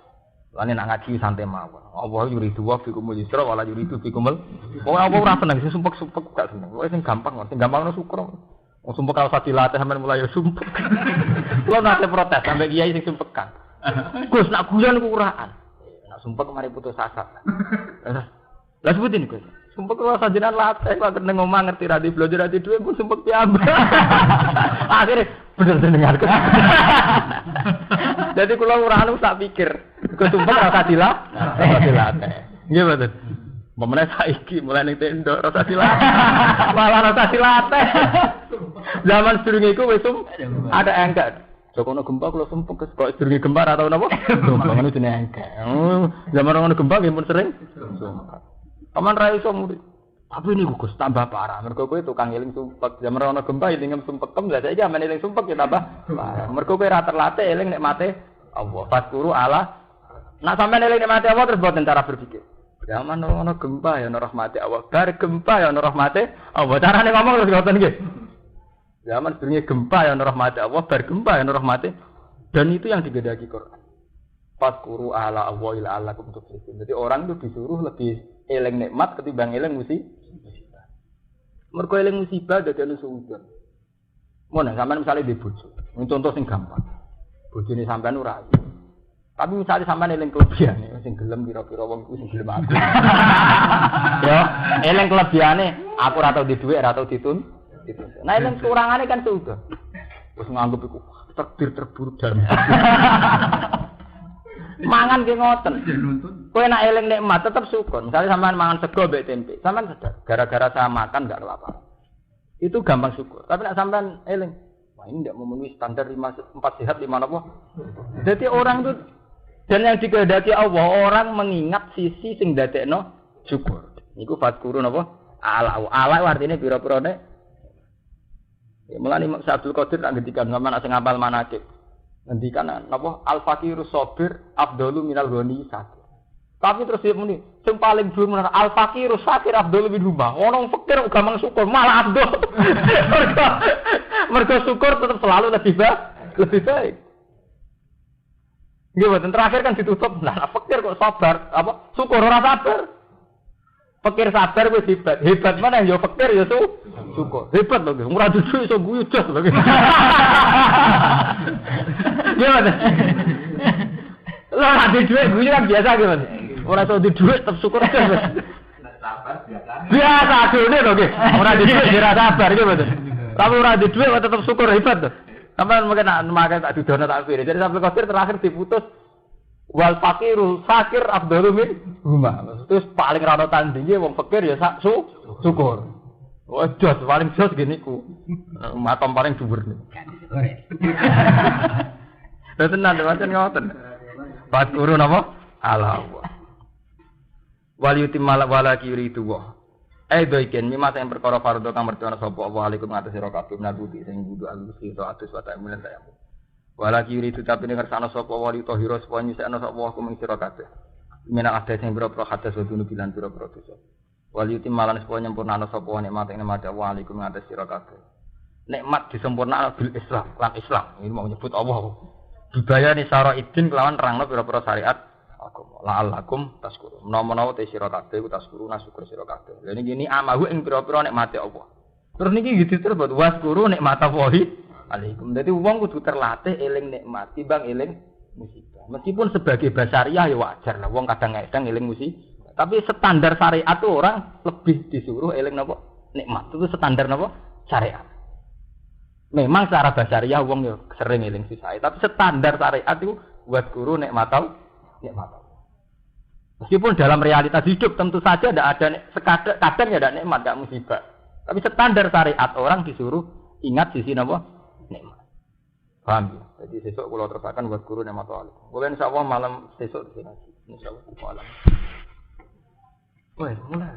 Lane nak ngaji santai mawon. Allah yuridu wa fikumul yusra wala yuridu fikumul. Wong apa ora seneng sing sumpek-sumpek gak seneng. Wong sing gampang no syukur. Wong sumpek kalau dilatih sampean mulai yo sumpek. Kulo nate protes sampe kiai sing sumpekan. Gus nak guyon ku uraan. Nak sumpek mari putus asa. Lah sebutin Gus. Sumpek kalau sajenan latih, kalau kena ngomong ngerti radi belajar radi dua pun sumpek piambak. Akhirnya bener dengar. Jadi kalau orang tak pikir, ke sumpek rasa dilatih. Iya betul. Pemenang saiki mulai ning tenda rasa dilatih. Malah rasa dilatih. Zaman sedurunge iku wis ada enggak. Jokono gempa kalau sumpek kok sedurunge gempa atau napa? Sumpek ngono jenenge enggak. Zaman ono gempa nggih pun sering sumpek. Paman ra iso murid. Tapi ini Gus tambah parah. Mergo kowe tukang eling sumpek. Zaman ana gempa eling sumpekem lha saiki amen eling sumpek ya tambah parah. Mergo kowe ra terlatih eling nek mate Allah. Fazkuru ala. Nak sampean eling nek mate Allah terus boten cara berpikir. Zaman ana gempa ya ana rahmate Allah. Bar gempa ya ana rahmate Allah. Carane ngomong terus ngoten nggih. Zaman sedurunge gempa ya ana rahmate Allah, bar gempa ya ana rahmate. Dan itu yang digedaki Quran. Fazkuru ala Allah ila alakum tuflihun. Jadi orang itu disuruh lebih eling nikmat ketimbang eling musibah. Mergo eling musibah dadi anu suudon. Mun sampean misale di bojo, contoh sing gampang. Bojone sampean ora. Tapi misale sampean eling kelebihane sing gelem pira-pira wong kuwi sing gelem aku. Yo, eling kelebihane aku ora tau di dhuwit, ora tau ditun. Nah eling kurangane kan suudon. Wis nganggep iku takdir terburuk dalam. Mangan ki ngoten. Kowe nek eling nikmat tetep syukur. Misalnya sampean mangan sego mbek tempe, sampean sadar gara-gara saya makan enggak kelaparan. Itu gampang syukur. Tapi nek sampean eling, wah ini enggak memenuhi standar 4 sehat 5 apa. Jadi orang itu dan yang dikehendaki Allah, orang mengingat sisi sing dadekno syukur. Niku fadzkuru napa? Ala artine pira-pira nek. Ya mulane Imam Abdul Qadir tak ngendikan sampean sing ngapal manakib. Ngendikan napa al faqiru sabir afdalu minal ghani sakit. Tapi terus dia muni, sing paling belum bener al fakir sakir Abdul bin Hubah. Ono fakir gampang syukur malah Abdul. Mergo syukur tetap selalu lebih baik. Nggih, terakhir kan ditutup. Nah, fakir kok sabar, apa? Syukur ora sabar. Fakir sabar wis hebat. Hebat mana ya fakir ya syukur. Hebat lho, ora dudu iso guyu jos lho. Gimana? Lah ada duit guyu kan biasa gimana? Ora iso di duit tetep syukur aja. Sabar biasa. Biasa adune lho nggih. Ora di duit ora sabar gimana? Tapi ora di duit tetep syukur hebat to. Sampai mungkin makan tak dudono tak kiri. Jadi sampai kosir terakhir diputus wal fakiru sakir Abdul min Huma. Terus paling rano tandinge wong fakir ya syukur. Oh jos paling jos gini ku. Makom paling dhuwur. Lha tenan pancen ngoten. Pas guru napa? Allah. Wal yutimmal wala kiri tuwa. Doiken mimma sing perkara fardhu kang mertana sapa Allah alaikum ngatas sira kabeh nabuti sing kudu alusi to atus wa ta'mulan ta yamu. Wala kiri tu tapi ning kersane sapa wali tahira sapa nyusekno sapa wa kuming sira kabeh. Menak ada sing boro-boro hadas wadune bilan boro-boro dosa. Wali timmalan sapa nyempurnakno sapa wa nikmat ing nikmat wa alaikum ngatas sira kabeh. Nikmat disempurnakno bil Islam lan Islam. Ini mau nyebut Allah. Dibayani syara idin kelawan nerangno pira-pira syariat agama la'allakum taskuru menawa te sira kabeh ku taskuru nasyukur sira kabeh lha niki amahu ing pira-pira nikmate Allah terus niki gitu terus buat waskuru nikmata wahi alaikum dadi wong kudu terlatih eling nikmat timbang eling musibah meskipun sebagai basariah ya wajar lah wong kadang-kadang eling musibah tapi standar syariat tuh orang lebih disuruh eling napa nikmat itu standar napa syariat memang secara basariah wong ya sering eling susah tapi standar syariat itu waskuru nikmata meskipun dalam realitas hidup tentu saja tidak ada kadang ya ada nikmat, tidak musibah. Tapi standar syariat orang disuruh ingat sisi apa? Nikmat. Paham ya? Jadi besok kalau terpakan buat guru nikmat Allah. Boleh insya Allah malam besok di sini. Insya Allah malam. Wah, mulai.